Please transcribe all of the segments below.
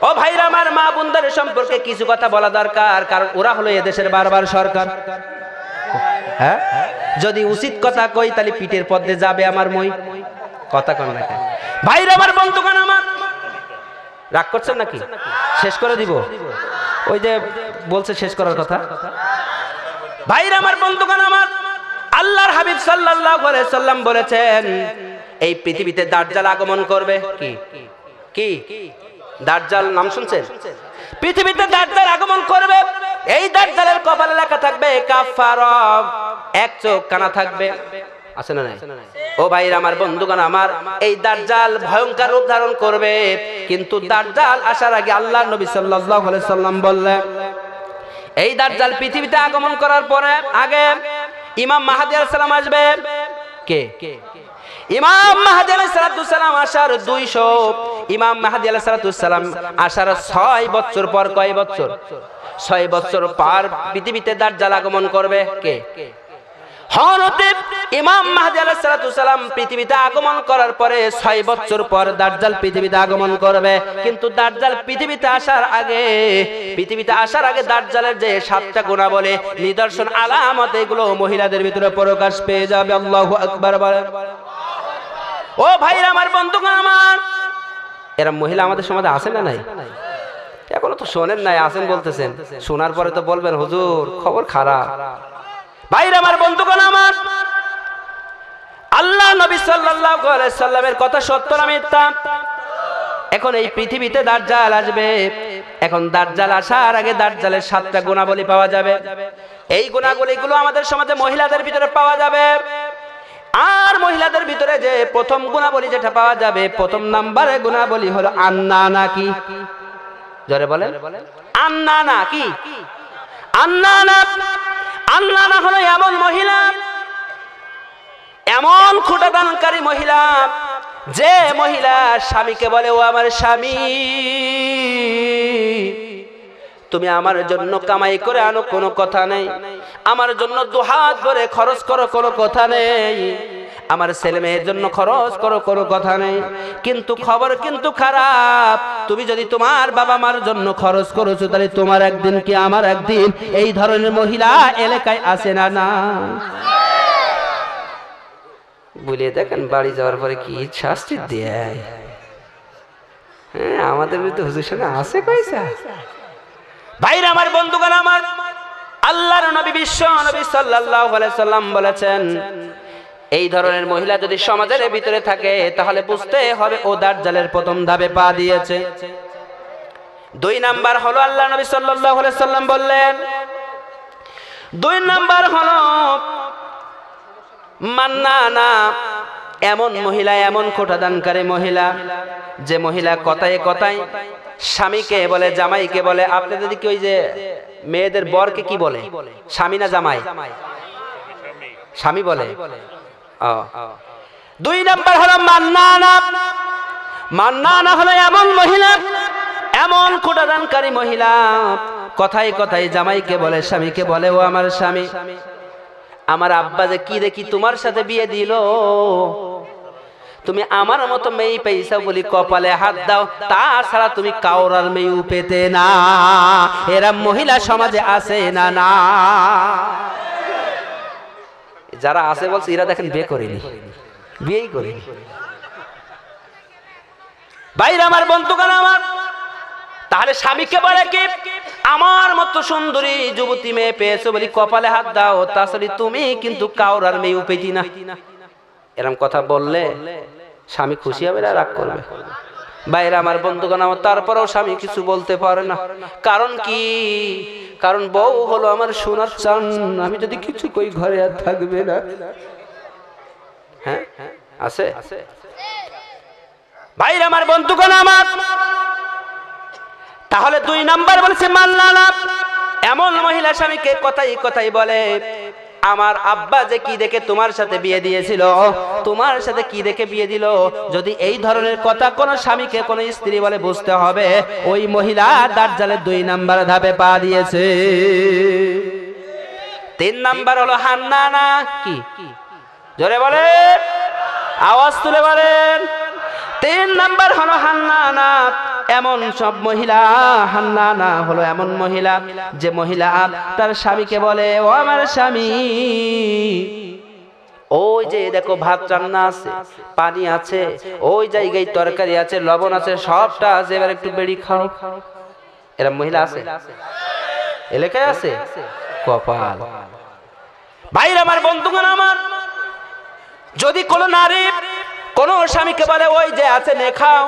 ও ভাইরা আমার, মা বোনদের সম্পর্কে কিছু কথা বলা দরকার, কারণ ওরা হলো এদেশের বারবার সরকার। হ্যাঁ, যদি উচিত কথা কই তাহলে পিঠের পদ্মে যাবে আমার মই। কথা কন না ভাইরা আমার, বন্ধুগণ আমার, রাগ করছেন নাকি? শেষ করে দিব, ওই যে বলছে শেষ করার কথা। ভাইরা আমার, বন্ধুগণ আমার, আল্লাহর হাবিব সাল্লাল্লাহু আলাইহি সাল্লাম বলেছেন এই পৃথিবীতে দাজ্জাল আগমন করবে। কি কি দাজ্জাল নাম শুনছেন? পৃথিবীতে দাজ্জাল আগমন করবে। এই দাজ্জালের কপালে লেখা থাকবে কাফারা, এক চোখ কানা থাকবে। আছে না নাই? ও ভাইরা আমার, বন্ধুগণ আমার, এই দাজ্জাল ভয়ঙ্কর রূপ ধারণ করবে। কিন্তু দাজ্জাল আসার আগে আল্লাহর নবী সাল্লাল্লাহু আলাইহি সাল্লাম বললেন এই দাজ্জাল পৃথিবীতে আগমন করার পরে আগে ইমাম মাহদী আলাইহিস সালাম আসবে। কে? ইমাম মাহদী আলাইহিস সালাম আসার 200, ইমাম মাহদী আলাইহিস সালাম আসার 6 বছর পর, কয় বছর? 6 বছর পর পৃথিবীতে দাজ্জাল আগমন করবে। কে? হযরত ইমাম মাহদী আলাইহিস সালাম পৃথিবীতে আগমন করার পরে 6 বছর পর দাজ্জাল পৃথিবীতে আগমন করবে। কিন্তু দাজ্জাল পৃথিবীতে আসার আগে দাজ্জালের যে 7টা গুণাবলী, নিদর্শন, আলামত, এগুলো মহিলাদের ভিতরে প্রকাশ পেয়ে যাবে। আল্লাহু আকবার বলেন। ও ভাইরা আমার, বন্ধুগণ আমার, এরা মহিলা আমাদের সমাজে আছে না নাই? এখনো তো শোনেন নাই, আছেন বলতেছেন। শোনার পরে তো বলবেন হুজুর খবর খারাপ। ভাইরা আমার, বন্ধুগণ আমার, আল্লাহ নবী সাল্লাল্লাহু আলাইহি সাল্লামের কথা সত্য না মিথ্যা? এখন এই পৃথিবীতে দাজ্জাল আসবে। এখন দাজ্জাল আসার আগে দাজ্জালের 7টা গুণাবলী পাওয়া যাবে। এই গুণাবলীগুলো আমাদের সমাজে মহিলাদের ভিতরে পাওয়া যাবে। আর মহিলাদের ভিতরে যে প্রথম গুণাবলী যেটা পাওয়া যাবে, প্রথম নাম্বারে গুণাবলী হলো আন্নানা। কি? জোরে বলেন। আন্নানা কি? আন্নানা হলো এমন মহিলা, এমন ক্ষুধাদানকারী মহিলা, যে মহিলা স্বামীকে বলে ও আমার স্বামী, তুমি আমার জন্য কামাই করে আনো, কোনো কথা নেই। আমার জন্য দুহাত ভরে খরচ করো, কোনো কথা নেই। আমার ছেলে মেয়ের জন্য খরচ করো, কোনো কথা নেই। কিন্তু খবর কিন্তু খারাপ, তুমি যদি তোমার বাবা মার জন্য খরচ করেছো, তাহলে তোমার একদিন কি আমার একদিন। এই ধরনের মহিলা এলাকায় আছে না? না, বলিয়ে দেখেন বাড়ি যাওয়ার পরে কি শাস্তি দেয়। হ্যাঁ, আমাদের ভিতরে হুজুর সঙ্গে আছে কইসা। ভাইরা আমার, বন্ধুগণ আমার, আল্লাহর নবী বিশ্ব নবী সাল্লাল্লাহু আলাইহি সাল্লাম বলেছেন এই ধরনের মহিলা যদি সমাজের ভিতরে থাকে তাহলে বুঝতে হবে ও দাজ্জালের প্রথম ধাপে পা দিয়েছে। 2 নাম্বার হলো আল্লাহ নবী সাল্লাল্লাহু আলাইহি সাল্লাম বললেন, 2 নাম্বার হলো মান্নানা, এমন মহিলা, এমন খোটাদানকারী মহিলা, যে মহিলা কথায় কথায় স্বামীকে বলে, জামাইকে বলে। আপনি যদি কি ওই যে মেয়েদের বরকে কি বলে? স্বামী না জামাই? স্বামী বলে। 2 নাম্বার হলো মান্নানা। মান্নানা হলো এমন মহিলা, এমন খোটাদানকারী মহিলা, কথায় কথায় জামাইকে বলে, স্বামীকে বলে ও আমার স্বামী, আমার আব্বা যে কি দেখি তোমার সাথে বিয়ে দিল, তুমি আমার মতো মেয়ে পেয়েছো বলি কপালে হাত দাও, তাছাড়া তুমি কাউরার মেয়ে পেতে না। এরা মহিলা সমাজে আছে না? না, যারা আছে বলছে এরা দেখেন বিয়ে করেনি, বিয়েই করেনি। ভাইরা আমার, বন্ধুগণ আমার, তাহলে স্বামীকে বলে কি আমার মতো সুন্দরী যুবতী মেয়ে পেয়েছো বলি কপালে হাত দাও, তাছাড়া তুমি কিন্তু কাউরার মেয়ে পেতি না। এরকম কথা বললে স্বামী খুশি হবে না রাগ করবে? ভাইরা আমার, বন্ধুগণ আমার, তারপরেও স্বামী কিছু বলতে পারে না। কারণ কি? কারণ বউ হলো আমার সোনার চান, আমি যদি কিছু কই ঘরে আর থাকবে না। হ্যাঁ, আছে। ভাইরা আমার, বন্ধুগণ আমার, তাহলে 2 নাম্বার বলছে মান্নানা, এমন মহিলা স্বামীকে কথাই কথাই বলে আমার আব্বা যে কি দেখে তোমার সাথে বিয়ে দিয়েছিল, তোমার সাথে কি দেখে বিয়ে দিল। যদি এই ধরনের কথা কোনো স্বামীকে কোনো স্ত্রী বলে, বুঝতে হবে ওই মহিলা দাজ্জালের 2 নাম্বার ধাপে পা দিয়েছে। 3 নাম্বার হলো হান্নানা। কি? জোরে বলেন, আওয়াজ তুলে বলেন। 3 নাম্বার হলো হান্নানা, এমন সব মহিলা, হান্নানা হলো এমন মহিলা যে মহিলা তার স্বামীকে বলে, ও আমার স্বামী, ওই যে দেখো ভাত রান্না আছে, পানি আছে, ওই জায়গায় তরকারি আছে, লবণ আছে, সবটা আছে, এবার একটু বেড়ি খাও। এরকম মহিলা আছে এলাকায়? আছে? কপাল। ভাইরা আমার, বন্ধুগণ আমার, যদি কোন নারী কোন স্বামীকে বলে ওই যে আছে নে খাও,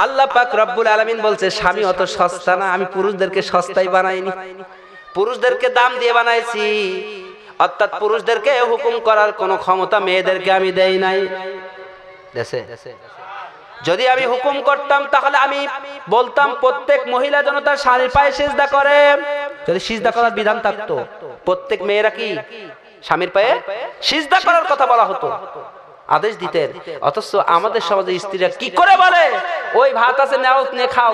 আল্লাহ পাক রব্বুল আলামিন বলছে স্বামী অত সস্তা না, আমি পুরুষদেরকে সস্তায় বানাইনি, পুরুষদেরকে দাম দিয়ে বানাইছি। অর্থাৎ পুরুষদেরকে হুকুম করার কোন ক্ষমতা মেয়েদেরকে আমি দেই নাই। দেশে যদি আমি হুকুম করতাম তাহলে আমি বলতাম প্রত্যেক মহিলা যেন তার স্বামীর পায়ে সিজদা করে। যদি সিজদা করার বিধান থাকতো, প্রত্যেক মেয়েরা কি স্বামীর পায়ে সিজদা করার কথা বলা হতো, আদেশ দিতেন। অথচ আমাদের সমাজে স্ত্রীরা কি করে বলে, ওই ভাত আছে নাও নে খাও।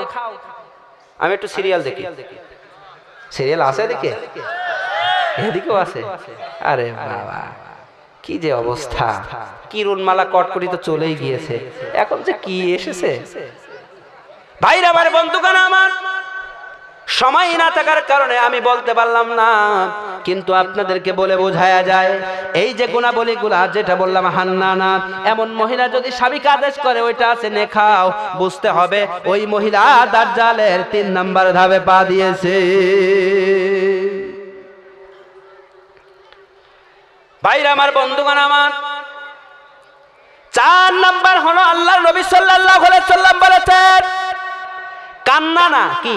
আমি একটু সিরিয়াল দেখি, সিরিয়াল আছে এদিকে, এদিকেও আছে। আরে বাবা, কি যে অবস্থা! কিরণমালা কটকটি তো চলেই গিয়েছে, এখন যে কি এসেছে। ভাইরা আমার, বন্ধুগণ আমার, সময় না থাকার কারণে আমি বলতে পারলাম না, কিন্তু আপনাদেরকে বলে বোঝায়া যায়। এই যে গুণাবলীগুলা যেটা বললাম, হান্নানা এমন মহিলা যদি স্বামীকে আদেশ করে ওইটা আছে নে খাও, বুঝতে হবে ওই মহিলা দাজ্জালের 3 নাম্বার ধাপে পা দিয়েছে। ভাইরা আমার, বন্ধুগণ আমার, 4 নাম্বার হলো আল্লাহর নবী সাল্লাল্লাহু আলাইহি সাল্লাম বলেছেন, কান্না না কি,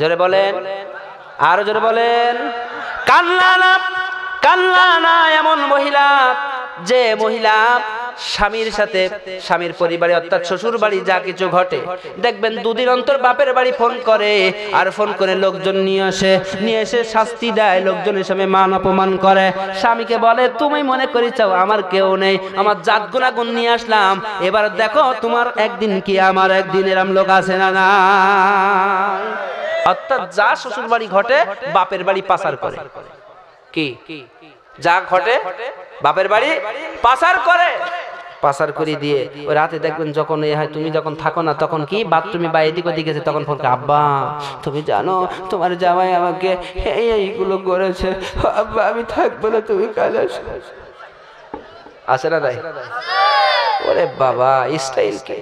জোরে বলেন, আর জোরে বলেন, কান্না না, কান্না না এমন মহিলা যে মহিলা স্বামীর সাথে, স্বামীর পরিবারে অর্থাৎ শ্বশুর বাড়ি যা কিছু ঘটে, দেখবেন দুদিন অন্তর বাপের বাড়ি ফোন করে, আর ফোন করে লোকজন নিয়ে এসে শাস্তি দেয়, লোকজনের সামনে মান অপমান করে। স্বামীকে বলে, তুমি মনে করি চাও আমার কেউ নেই, আমার জাত গুণাগুণ নিয়ে আসলাম, এবার দেখো তোমার একদিন কি আমার একদিন, এরম লোক আছে না না? অর্থাৎ যা শ্বশুর বাড়ি ঘটে বাপের বাড়ি পাচার করে, কি যা ঘটে বাপের বাড়ি পাচার করে, পাচার করে দিয়ে ওই রাতে দেখবেন যখন এই হয়, তুমি যখন থাকো না তখন কি বাথরুমে বা এদিক ওদিক গেছে, তখন ফোন করে, আব্বা তুমি জানো তোমার জামাই আমাকে এইগুলো করেছে, আব্বা আমি থাকবো না, তুমি কাজ আসে না? ওরে বাবা, স্টাইল কে!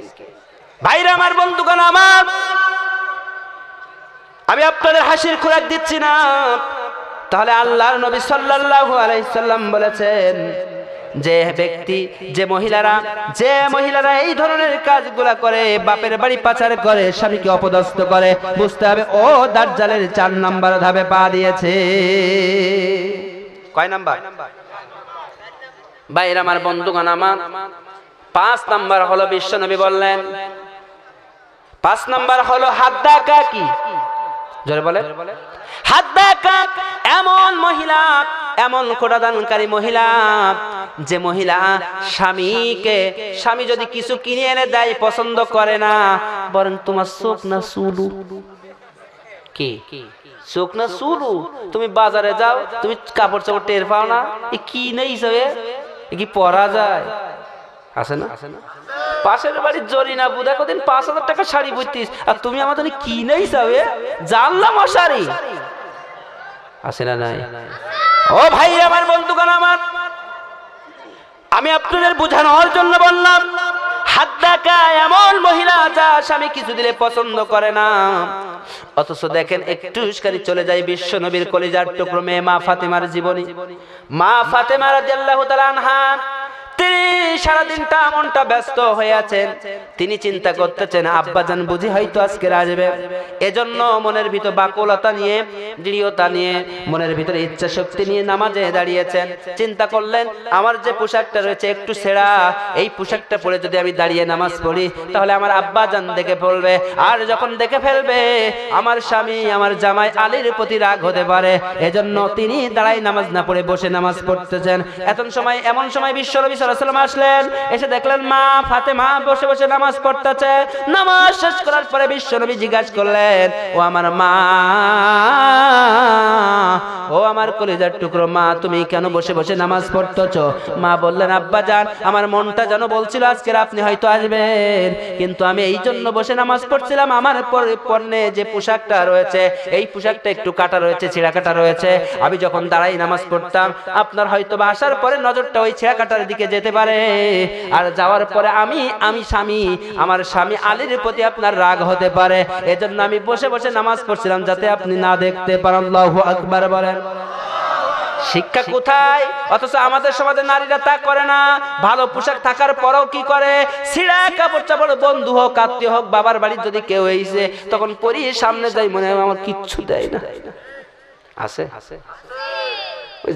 ভাইরা আমার, বন্ধুগণ আমার, আমি আপনাদের হাসির খোরাক দিচ্ছি না। তাহলে আল্লাহর নবী সাল্লাল্লাহু আলাইহি সাল্লাম বলেছেন, যে ব্যক্তি, যে মহিলারা এই ধরনের কাজগুলা করে, বাপের বাড়ি পাচার করে, স্বামীকে অপদস্থ করে, বুঝতে হবে ও দাজ্জালের 4 নাম্বার ধাপে পা দিয়েছে। কয় নাম্বার? ভাইরা আমার, বন্ধুগণ আমার, 5 নাম্বার হলো বিশ্বনবী বললেন, 5 নাম্বার হলো হাদ্দাকা। কি জোরে বলে? হাদ্দাকা এমন মহিলা, এমন খোটাদানকারী মহিলা যে মহিলা স্বামী যদি কিছু কিনে এনে দেয় পছন্দ করে না, বরং তোমার চোখ না চুলু, কি চোখ না চুলু, তুমি বাজারে যাও, তুমি কাপড় চাপড় টের পাও না, কি নেই হিসাবে কি পরা যায়, আছে না? পাশের বাড়ির জরিনা বুধা কদিন 5,000 টাকা শাড়ি পরতিস, আর তুমি আমাদের কি নেই হিসাবে জানলাম মশারি, আছে না? নাই? ও ভাই আমার, বন্ধুগণ আমার, আমি আপনাদের বোঝানোর জন্য বললাম, হাদ্দাকা এমন মহিলা যা স্বামী কিছু দিলে পছন্দ করে না। অথচ দেখেন, একটু উস্কানি চলে যায় বিশ্ব নবীর কলিজার টুকরো মেয়ে মা ফাতেমার জীবনী। মা ফাতেমা রাদিয়াল্লাহু তাআলা আনহা, তিনি সারাদিনটা মনটা ব্যস্ত হয়ে আছেন, তিনি চিন্তা করতেছেন আব্বাজান বুঝি হয়তো আজকে আসবে, এজন্য মনের ভিতর বাকুলতা নিয়ে, দৃঢ়তা নিয়ে, মনের ভিতরে ইচ্ছা শক্তি নিয়ে নামাজে দাঁড়িয়েছেন। চিন্তা করলেন, আমার যে পোশাকটা রয়েছে একটু ছেঁড়া, এই পোশাকটা পরে যদি আমি দাঁড়িয়ে নামাজ পড়ি তাহলে আমার আব্বাজান দেখে ফেলবে, আর যখন দেখে ফেলবে আমার স্বামী, আমার জামাই আলীর প্রতি রাগ হতে পারে, এজন্য তিনি দাঁড়াই নামাজ না পড়ে বসে নামাজ পড়তেছেন। এমন সময় বিশ্বনবী সাল্লাল্লাহু আলাইহি ওয়াসাল্লাম আসলেন, এসে দেখলেন মা ফাতেমা বসে বসে নামাজ পড়তেছে। নামাজ শেষ করার পরে বিশ্বনবী জিজ্ঞাসা করলেন, ও আমার মা, ও আমার কলিজার টুকরো মা, তুমি কেন বসে বসে নামাজ পড়তেছো? মা বললেন, আব্বা জান, আমার মনটা যেন বলছিল আজকে আপনি হয়তো আসবেন, কিন্তু আমি এই জন্য বসে নামাজ পড়ছিলাম, আমার পরনে যে পোশাকটা রয়েছে এই পোশাকটা একটু কাটা রয়েছে, ছেঁড়া কাটা রয়েছে। আমি যখন দাঁড়াই নামাজ পড়তাম, আপনার হয়তো বা আসার পরে নজরটা ওই ছেঁড়া কাটার দিকে যেতে পারে, আর যাওয়ার পরে আমার স্বামী আলীর প্রতি আপনার রাগ হতে পারে, এজন্য আমি বসে বসে নামাজ পড়ছিলাম যাতে আপনি না দেখতে পারেন। আল্লাহু আকবার বলেন। শিক্ষা কোথায়? অথচ আমাদের সমাজে নারীরা তা করে না। ভালো পোশাক থাকার পরেও কি করে? ছিঁড়া কাপড় চাপড়, বন্ধু হোক আত্মীয় হোক, বাবার বাড়ির যদি কেউ এসে তখন পরি সামনে যাই, মনে হয় আমার কিচ্ছু দেয় না। আছে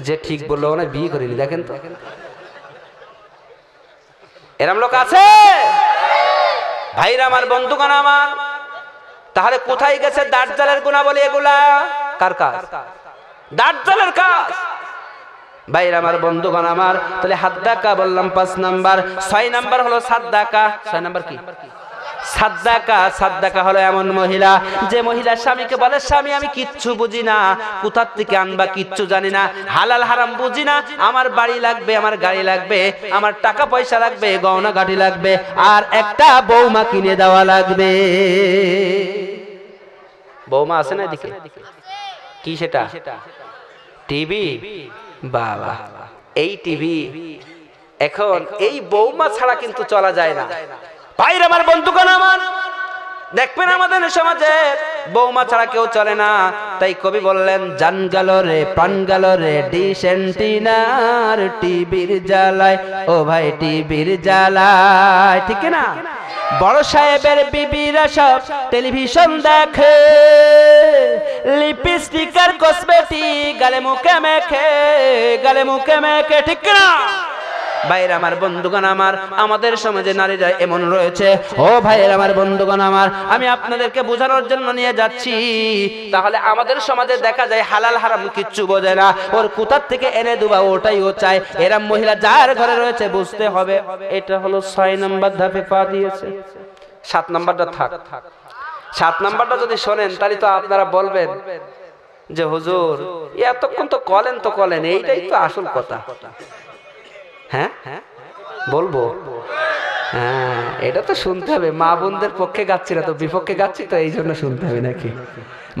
যে ঠিক বললো না, বিয়ে করিনি, দেখেন তো এরম লোক আছে ভাইরা আমার, বন্ধুগণ আমার। তাহলে কোথায় গেছে দাজ্জালের গুণাবলী? এগুলা কার কাজ? দাজ্জালের কাজ। ভাইরা আমার, বন্ধুগণ আমার, তাহলে হাদ্দাকা বললাম 5 নাম্বার। 6 নাম্বার হলো সাদ্দাকা। 6 নাম্বার কি? সাদ্দাকা। সাদ্দাকা হলো এমন মহিলা যে মহিলা স্বামীকে বলে, স্বামী আমি কিচ্ছু বুঝি না, কোথা থেকে আনবা কিচ্ছু জানি না, হালাল হারাম বুঝি না, আমার বাড়ি লাগবে, আমার গাড়ি লাগবে, আমার টাকা পয়সা লাগবে, গহনা গাড়ি লাগবে, আর একটা বৌমা কিনে দেওয়া লাগবে। বৌমা আছে না এদিকে? কি সেটা? টিভি। বাবা, এই টিভি এখন এই বৌমা ছাড়া কিন্তু চলা যায় না। ভাইরা আমার, বন্ধুগণ আমার, দেখবেন আমাদের সমাজে বৌমা ছাড়া কেউ চলে না। তাই কবি বললেন, জান গেল রে প্রাণ গেল রে ডিশ এন্টিনার টিভির জ্বালায়, ও ভাই টিভির জ্বালায়, ঠিক না? বড় সাহেবের বিবিরা সব টেলিভিশন দেখে, লিপস্টিক আর কসমেটিক গালে মুখে মেখে, ঠিক না? ভাইরা আমার, বন্ধুগণ আমার, আমাদের সমাজে নারীরা এমন রয়েছে। ও ভাইরা আমার, বন্ধুগণ আমার, আমি আপনাদেরকে বোঝানোর জন্য নিয়ে যাচ্ছি। তাহলে আমাদের সমাজে দেখা যায় হালাল হারাম কিচ্ছু বোঝে না, ওর কোথার থেকে এনে দেবা ওটাই ও চায়। এরম মহিলা যার ঘরে রয়েছে বুঝতে হবে। এটা হলো 6 নাম্বার ধাপে পা দিয়েছে। 7 নাম্বারটা থাক। 7 নাম্বারটা যদি শোনেন তাহলে তো আপনারা বলবেন যে হুজুর এতক্ষণ তো কলেন, এইটাই তো আসল কথা। হ্যাঁ বলবো, হ্যাঁ এটা তো শুনতে হবে। মা বোনদের পক্ষে গাচ্ছি না তো, বিপক্ষে গাচ্ছি তো, এই জন্য শুনতে হবে নাকি?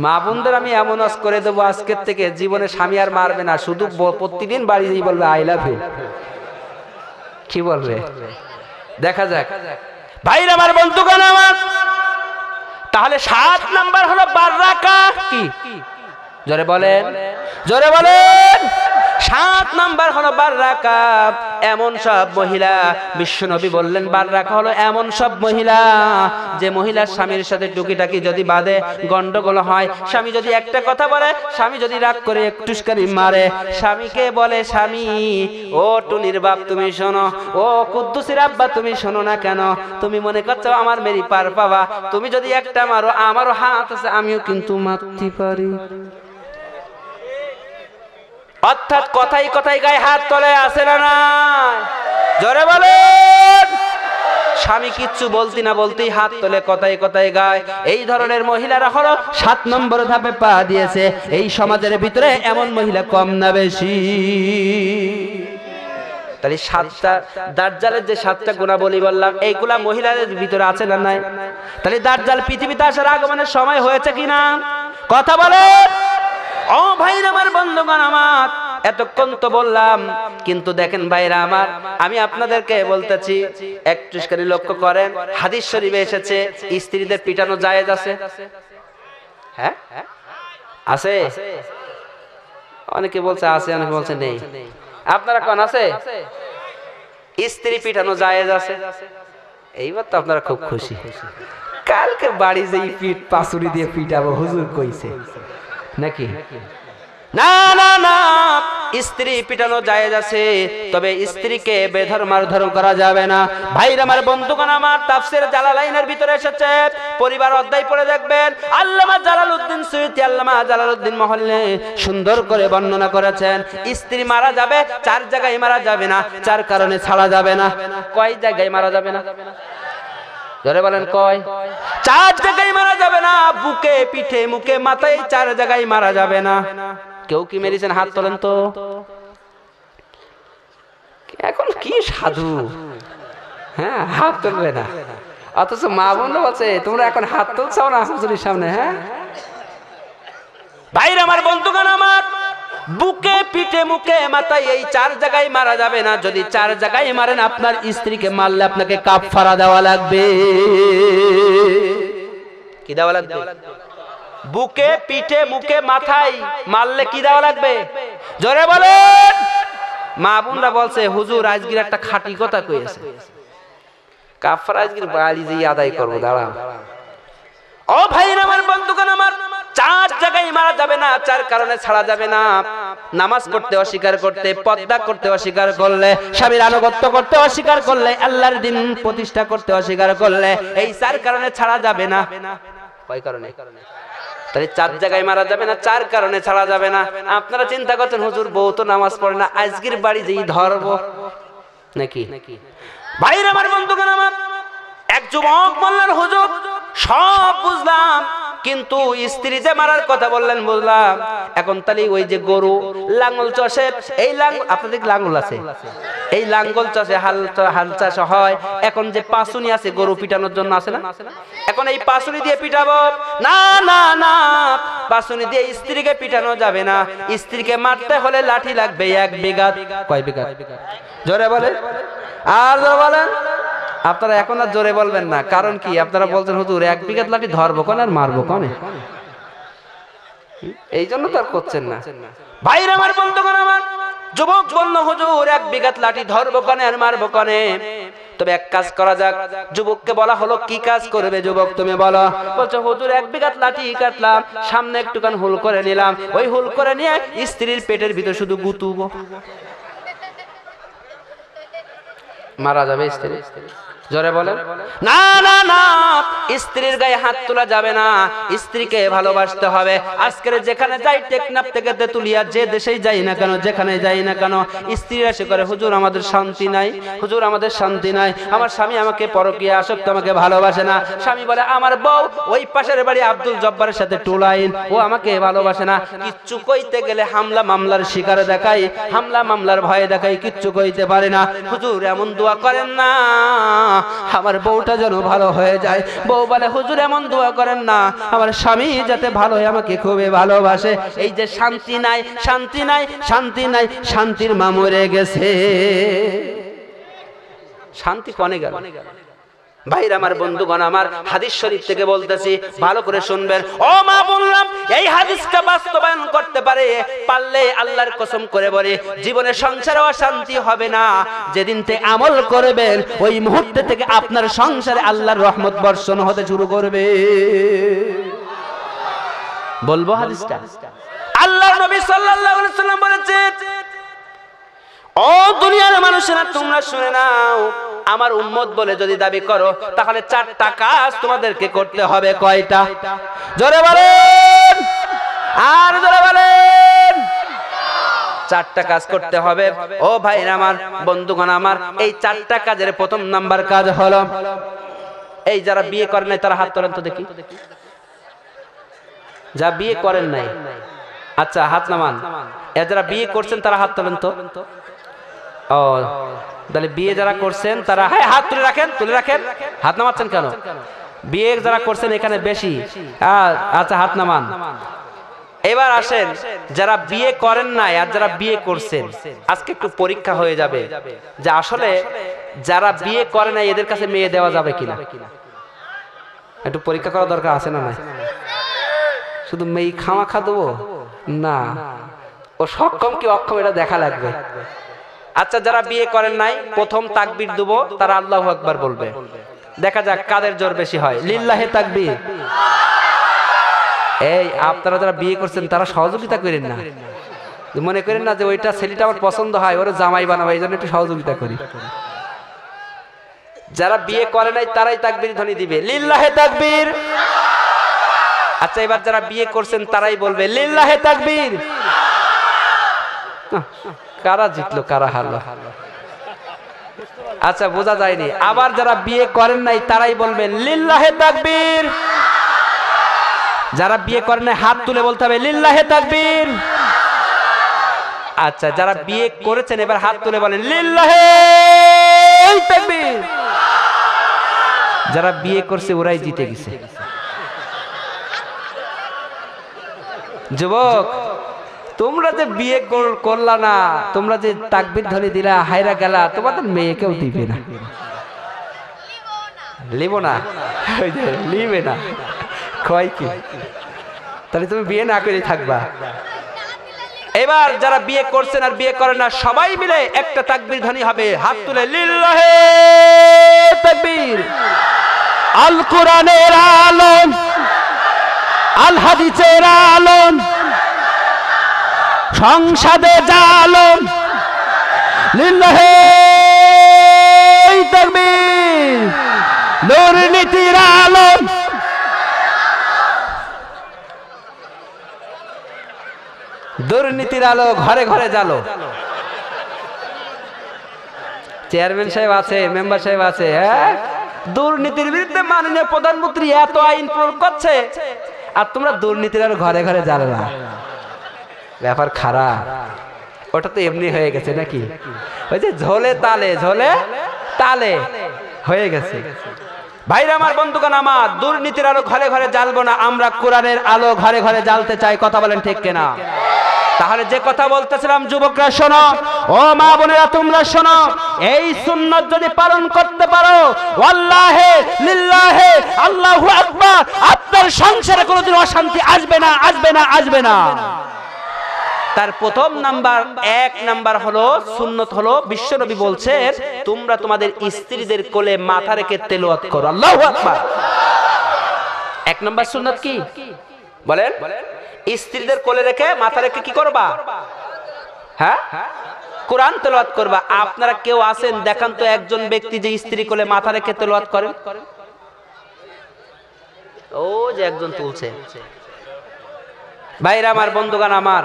মা বোনদের আমি এমন আজ করে দেবো আজকের থেকে, জীবনে স্বামী আর মারবে না, শুধু প্রতিদিন বাড়ি যেই বলবে আই লাভ ইউ। কি বলবে দেখা যাক। ভাইরা আমার, বন্ধুগণ আমার, তাহলে 7 নাম্বার হলো বাররাকা। কি? জোরে বলেন, জোরে বলেন। 7 নাম্বার হলো বাররাকা। এমন সব মহিলা, বিশ্বনবী বললেন বাররাকা হলো এমন সব মহিলা যে মহিলার স্বামীর সাথে টুকিটাকি যদি বাঁধে, গন্ডগোল হয়, স্বামী যদি একটা কথা বলে, স্বামী যদি রাগ করে একটুখানি মারে, স্বামীকে বলে, স্বামী ও টুনির বাপ তুমি শোনো, ও কুদ্দুসির আব্বা তুমি শোনো না কেন? তুমি মনে করছো আমার মেরি পার পাবা? তুমি যদি একটা মারো, আমারও হাত আছে, আমিও কিন্তু মারতে পারি। অর্থাৎ কথাই কথাই গায়ে হাত তোলে, আসে না না? জোরে বলেন। স্বামী কিচ্ছু বলতি না বলতেই হাত তোলে, কথাই কথাই গায়। এই ধরনের মহিলারা হলো 7 নম্বর ধাপে পা দিয়েছে। এই সমাজের ভিতরে এমন মহিলা কম না বেশি? তাহলে 7টা দাজ্জালের যে 7টা গুণাবলী বললাম, এইগুলা মহিলাদের ভিতরে আছে না নাই? তাহলে দাজ্জাল পৃথিবীতে আসার আগমনের সময় হয়েছে কিনা? কথা বলেন। ও ভাইরা আমার, বন্ধুগণ আমার, এতক্ষণ তো বললাম, কিন্তু দেখেন ভাইরা আমার, আমি আপনাদেরকে বলতেছি একটুখানি লক্ষ্য করেন। হাদিস শরীফে এসেছে স্ত্রীদের পিটানো জায়েজ আছে। হ্যাঁ আছে। অনেকে বলছে আছে, অনেকে বলছে নেই। আপনারা কোন আছে? স্ত্রী পিটানো জায়েজ আছে। এইবার তো আপনারা খুব খুশি। কালকে বাড়ি যেই পিঠ পাসুরি দিয়ে পিটাবো হুজুর কইছে নাকি? না না না, স্ত্রী পিটানো জায়েজ আছে, তবে স্ত্রীকে বেধর মারধর করা যাবে না। ভাইরা আমার, বন্ধুগণ আমার, তাফসীর জালালাইনের ভিতরে এসেছে, পরিবার অধ্যায় পড়ে দেখবেন, আল্লামা জালালউদ্দিন সুয়ুতী, আল্লামা জালালউদ্দিন মহল্লে সুন্দর করে বর্ণনা করেছেন। স্ত্রী মারা যাবে 4 জায়গায় মারা যাবে না, 4 কারণে ছাড়া যাবে না। কয় জায়গায় মারা যাবে না? জোরে বলেন কয়? 4 জায়গায় মারা যাবে না। বুকে, পিঠে, মুখে, মাথায় 4 জায়গায় মারা যাবে না। কেউ কি মেরেছেন? হাত তোলেন তো। এখন কি সাধু, হ্যাঁ হাত তুলবে না, অথচ মা বোন বলছে তোমরা এখন হাত তুলছাও না হুজুরের সামনে। হ্যাঁ ভাইরা আমার, বন্ধুগণ আমার, বুকে পিঠে মুখে মাথায় এই 4 জায়গায় মারা যাবে না। যদি 4 জায়গায় মারেন আপনার স্ত্রীকে মারলে আপনাকে কাফারা দেওয়া লাগবে। কি দেওয়া লাগবে? বুকে পিঠে মুখে মাথায় মারলে কি দেওয়া লাগবে? জোরে বলেন। মা বোনরা বলছে হুজুর আজকের একটা খাঁটি কথা কইছে, কাফারা আজকের বাড়ি যেই আদায় করবো, দাঁড়াও। ও ভাইরা আমার, বন্ধুগণ আমার, 4 জায়গায় মারা যাবে না, 4 কারণে ছাড়া যাবে না। নামাজ পড়তে অস্বীকার করতে, পর্দা করতে অস্বীকার করলে, স্বামীর আনুগত্য করতে অস্বীকার করলে, আল্লাহর দ্বীন প্রতিষ্ঠা করতে অস্বীকার করলে, এই 4 কারণে ছাড়া যাবে না। কয় কারণে? তাহলে 4 জায়গায় মারা যাবে না, 4 কারণে ছাড়া যাবে না। আপনারা চিন্তা করছেন হুজুর বউ তো নামাজ পড়ে না, আজকের বাড়ি যেই ধরবো নাকি? ভাইরা আমার, বন্ধুগণ আমার, এক যুবক বললেন হুজুর সব বুঝলাম, কিন্তু স্ত্রী যে মারার কথা বললেন বুঝলাম। এখন তাহলে ওই যে গরু লাঙ্গল চষে, এই লাঙ্গল আপনাদের লাঙ্গল আছে, এই লাঙ্গল চষে হাল চাষ হয়, এখন যে পাসুনি আছে গরু পিটানোর জন্য আছে না, এখন এই পাসুনি দিয়ে পিটাবো না? না না, পাসুনি দিয়ে স্ত্রীকে পিটানো যাবে না। স্ত্রীকে মারতে হলে লাঠি লাগবে 1 বিঘা। কয় বিঘা? জোরে বলে, আর জোরে বলেন। আপনারা এখন আর জোরে বলবেন না, কারণ কি? আপনারা বলছেন হুজুর 1 বিঘা লাঠি ধরবো কোন আর মারবো কোনে, এই জন্য তো আর করছেন না। ভাইরা আমার, বন্ধুগণ আমার, যুবক বলল হুজুর 1 বিঘা লাঠি ধরবো কোনে আর মারবো কোনে? তবে এক কাজ করা যাক। যুবককে বলা হলো কি কাজ করবে যুবক তুমি বলো? বলছো হুজুর 1 বিঘা লাঠি কাটলাম, সামনে একটুখান হুল করে নিলাম, ওই হুল করে নিয়ে স্ত্রীর পেটের ভিতর শুধু গুতুবো, মারা যাবে স্ত্রী। জোরে বলেন। না না না, স্ত্রীর গায়ে হাত তোলা যাবে না, স্ত্রীকে ভালোবাসতে হবে। আজকের যেখানে যাই, টেকনাফ থেকে তেতুলিয়া, যে দেশেই যাই না কেন, যেখানে যাই না কেন, স্ত্রীরা সে করে হুজুর আমাদের শান্তি নাই, হুজুর আমাদের শান্তি নাই, আমার স্বামী আমাকে পরকীয়া আসক্ত, আমাকে ভালোবাসে না। স্বামী বলে আমার বউ ওই পাশের বাড়ি আব্দুল জব্বারের সাথে টুলাইন, ও আমাকে ভালোবাসে না। কিচ্ছু কইতে গেলে হামলা মামলার শিকার দেখাই, হামলা মামলার ভয়ে দেখাই, কিচ্ছু কইতে পারে না। হুজুর এমন দোয়া করেন না আমার বউটা যেন ভালো হয়ে যায়। বউ বলে হুজুর এমন দোয়া করেন না আমার স্বামী যাতে ভালো হয়, আমাকে খুবই ভালোবাসে। এই যে শান্তি নাই, শান্তি নাই, শান্তি নাই, শান্তির মা মরে গেছে। শান্তি কনে গেল? ভাইরা আমার, বন্ধুগণ আমার, হাদিস শরীফ থেকে বলতেছি, ভালো করে শুনবেন। ও মা বললাম, এই হাদিসটা বাস্তবায়ন করতে পারলে আল্লাহর কসম করে বলে জীবনে সংসারে অশান্তি হবে না। যেদিন থেকে আমল করবেন ওই মুহূর্তে থেকে আপনার সংসারে আল্লাহর রহমত বর্ষণ হতে শুরু করবে। বলবো হাদিসটা? আল্লাহর নবী সাল্লাল্লাহু আলাইহি ওয়াসাল্লাম বলেছেন, ও দুনিয়ার মানুষেরা তোমরা শুনে নাও, আমার উম্মত বলে যদি দাবি করো তাহলে 4টা কাজ তোমাদেরকে করতে হবে। কয়টা? জোরে বলেন, আর জোরে বলেন। 4টা কাজ করতে হবে। ও ভাইরা আমার, বন্ধুগণ আমার, এই 4টা কাজের প্রথম নাম্বার কাজ হলো, এই যারা বিয়ে করেন নাই তারা হাত তোলেন তো দেখি। যা বিয়ে করেন নাই, আচ্ছা হাত নামান। যারা বিয়ে করছেন তারা হাত তোলেন তো। ও তাহলে বিয়ে যারা করছেন তারা হাত তুলে রাখেন, তুলে রাখেন। হাত নামাচ্ছেন কেন? বিয়ে যারা করছেন এখানে বেশি। আচ্ছা হাত নামান। এবার আসেন যারা বিয়ে করেন নাই আর যারা বিয়ে করছেন, আজকে একটু পরীক্ষা হয়ে যাবে যে আসলে যারা বিয়ে করে নাই এদের কাছে মেয়ে দেওয়া যাবে কিনা। একটু পরীক্ষা করা দরকার আছে না? না শুধু মেয়ে খামাখা দেবো না, ও সক্ষম কি অক্ষম এটা দেখা লাগবে। আচ্ছা যারা বিয়ে করেন নাই প্রথম তাকবীর দেবো, তারা আল্লাহু আকবার বলবে। দেখা যাক কাদের জোর বেশি হয়। লিল্লাহে তাকবীর। এই আপনারা যারা বিয়ে করছেন তারা সহযোগিতা করেন না, মনে করেন না যে ওইটা ছেলেটা আমার পছন্দ হয়, ওরা জামাই বানাবো, এই জন্য একটু সহযোগিতা করি। যারা বিয়ে করে নাই তারাই তাকবীর ধ্বনি দিবে, লিল্লাহে তাকবীর। আচ্ছা এবার যারা বিয়ে করছেন তারাই বলবে লিল্লাহে তাকবীর। কারা জিতলো কারা হারলো আচ্ছা বোঝা যায়নি। আবার যারা বিয়ে করেন নাই তারাই বলবেন লিল্লাহে তাকবীর। যারা বিয়ে করেন নাই হাত তুলে বলতে হবে লিল্লাহে তাকবীর। আচ্ছা, যারা বিয়ে করেছেন এবার হাত তুলে বলেন লিল্লাহি তাকবীর। যারা বিয়ে করছে ওরাই জিতে গেছে। যুবক, তোমরা যে বিয়ে করলা না, তোমরা যে তাকবীর ধ্বনি দিলা, হায়রা গেলা, তোমাদের মেয়েকেও দিবে না, লিবো না, লিবে না, কয় কি? তাহলে তুমি বিয়ে না করে থাকবা। এবার যারা বিয়ে করছেন আর বিয়ে করেন না, সবাই মিলে একটা তাকবীর ধ্বনি হবে, হাত তুলে লিল্লাহি তাকবীর। আল কোরআনের আলম, আল হাদিসের আলম, সংসদে জালম, লিল্লাহি তাকবীর। দুর্নীতির আলম, দুর্নীতির আলো ঘরে ঘরে জ্বালো। চেয়ারম্যান সাহেব আছে, মেম্বার সাহেব আছে, হ্যাঁ, দুর্নীতির বিরুদ্ধে মাননীয় প্রধানমন্ত্রী এত আইন প্রয়োগ করছে, আর তোমরা দুর্নীতির আলো ঘরে ঘরে জ্বালো না। ব্যাপার খারাপ। ওটা তো এমনি হয়ে গেছে নাকি? ওই যে ঝোলে তালে, ঝোলে তালে হয়ে গেছে। ভাইরা আমার, বন্ধুগণ আমার, দুর্নীতির আলো ঘরে ঘরে জ্বালবো না, আমরা কোরআনের আলো ঘরে ঘরে জ্বালতে চাই। কথা বলেন ঠিক কিনা? তাহলে যে কথা বলতেছিলাম, যুবকরা শোনো, ও মা বোনেরা তোমরা শোনো, এই সুন্নাত যদি পালন করতে পারো, ওয়াল্লাহি লিল্লাহি আল্লাহু আকবার, আপনার সংসারে কোনোদিন অশান্তি আসবে না, আসবে না, আসবে না। তার প্রথম নাম্বার, এক নাম্বার হলো সুন্নত হলো, বিশ্বনবী বলছেন তোমরা তোমাদের স্ত্রীদের কোলে মাথা রেখে তেলাওয়াত করো। আল্লাহু আকবার। এক নাম্বার সুন্নত কি বলেন? স্ত্রীদের কোলে রেখে মাথা রেখে কি করবা? হ্যাঁ, কোরআন তেলাওয়াত করবা। আপনারা কেউ আছেন দেখান তো একজন ব্যক্তি যে স্ত্রী কোলে মাথা রেখে তেলাওয়াত করেন? ও যে একজন তুলছে। ভাইরা আমার, বন্ধুগণ আমার,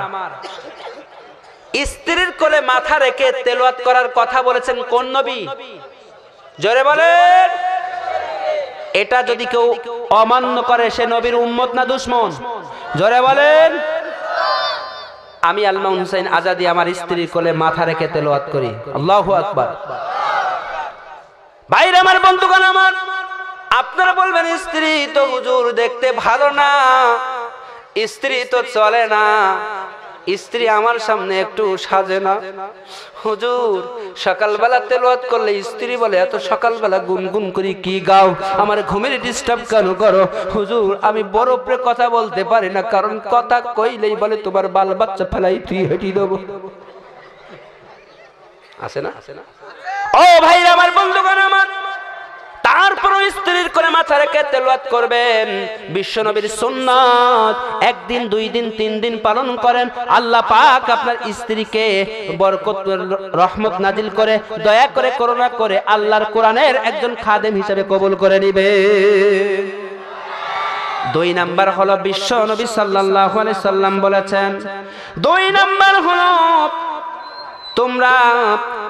স্ত্রীর কোলে মাথা রেখে তেলাওয়াত করার কথা বলেছেন কোন নবী? জোরে বলেন। এটা যদি কেউ অমান্য করে সে নবীর উম্মত না দুশমন? জোরে বলেন। আমি আলমাউন হুসাইন আজাদি আমার স্ত্রীর কোলে মাথা রেখে তেলাওয়াত করি। আল্লাহু আকবার। ভাইরা আমার, বন্ধুগণ আমার, আপনারা বলবেন স্ত্রী তো হুজুর দেখতে ভালো না, স্ত্রী তো চলে না, স্ত্রী আমার সামনে একটু সাজে না। হুজুর সকালবেলা তেলাওয়াত করলে স্ত্রী বলে এত সকালবেলা গুনগুন করি কি গাও, আমার ঘুমের ডিস্টার্ব কেন করো? হুজুর আমি বড় উপরে কথা বলতে পারি না, কারণ কথা কইলেই বলে তোমার বাল বাচ্চা ফেলাই তুই হেঁটি দেবো। আছে না? ও ভাইরা আমার, বন্ধুগণ আমার, তারপর স্ত্রীর কোলে মাথা রেখে তেলাওয়াত করবেন। বিশ্বনবীর সুন্নাত একদিন, দুই দিন, তিন দিন পালন করেন, আল্লাহ পাক আপনার স্ত্রীকে বরকত, রহমত নাজিল করে, দয়া করে, করুণা করে আল্লাহর কোরআনের একজন খাদেম হিসেবে কবুল করে নিবে। দুই নাম্বার হলো বিশ্বনবী সাল্লাল্লাহু আলাইহি সাল্লাম বলেছেন, দুই নাম্বার হলো তোমরা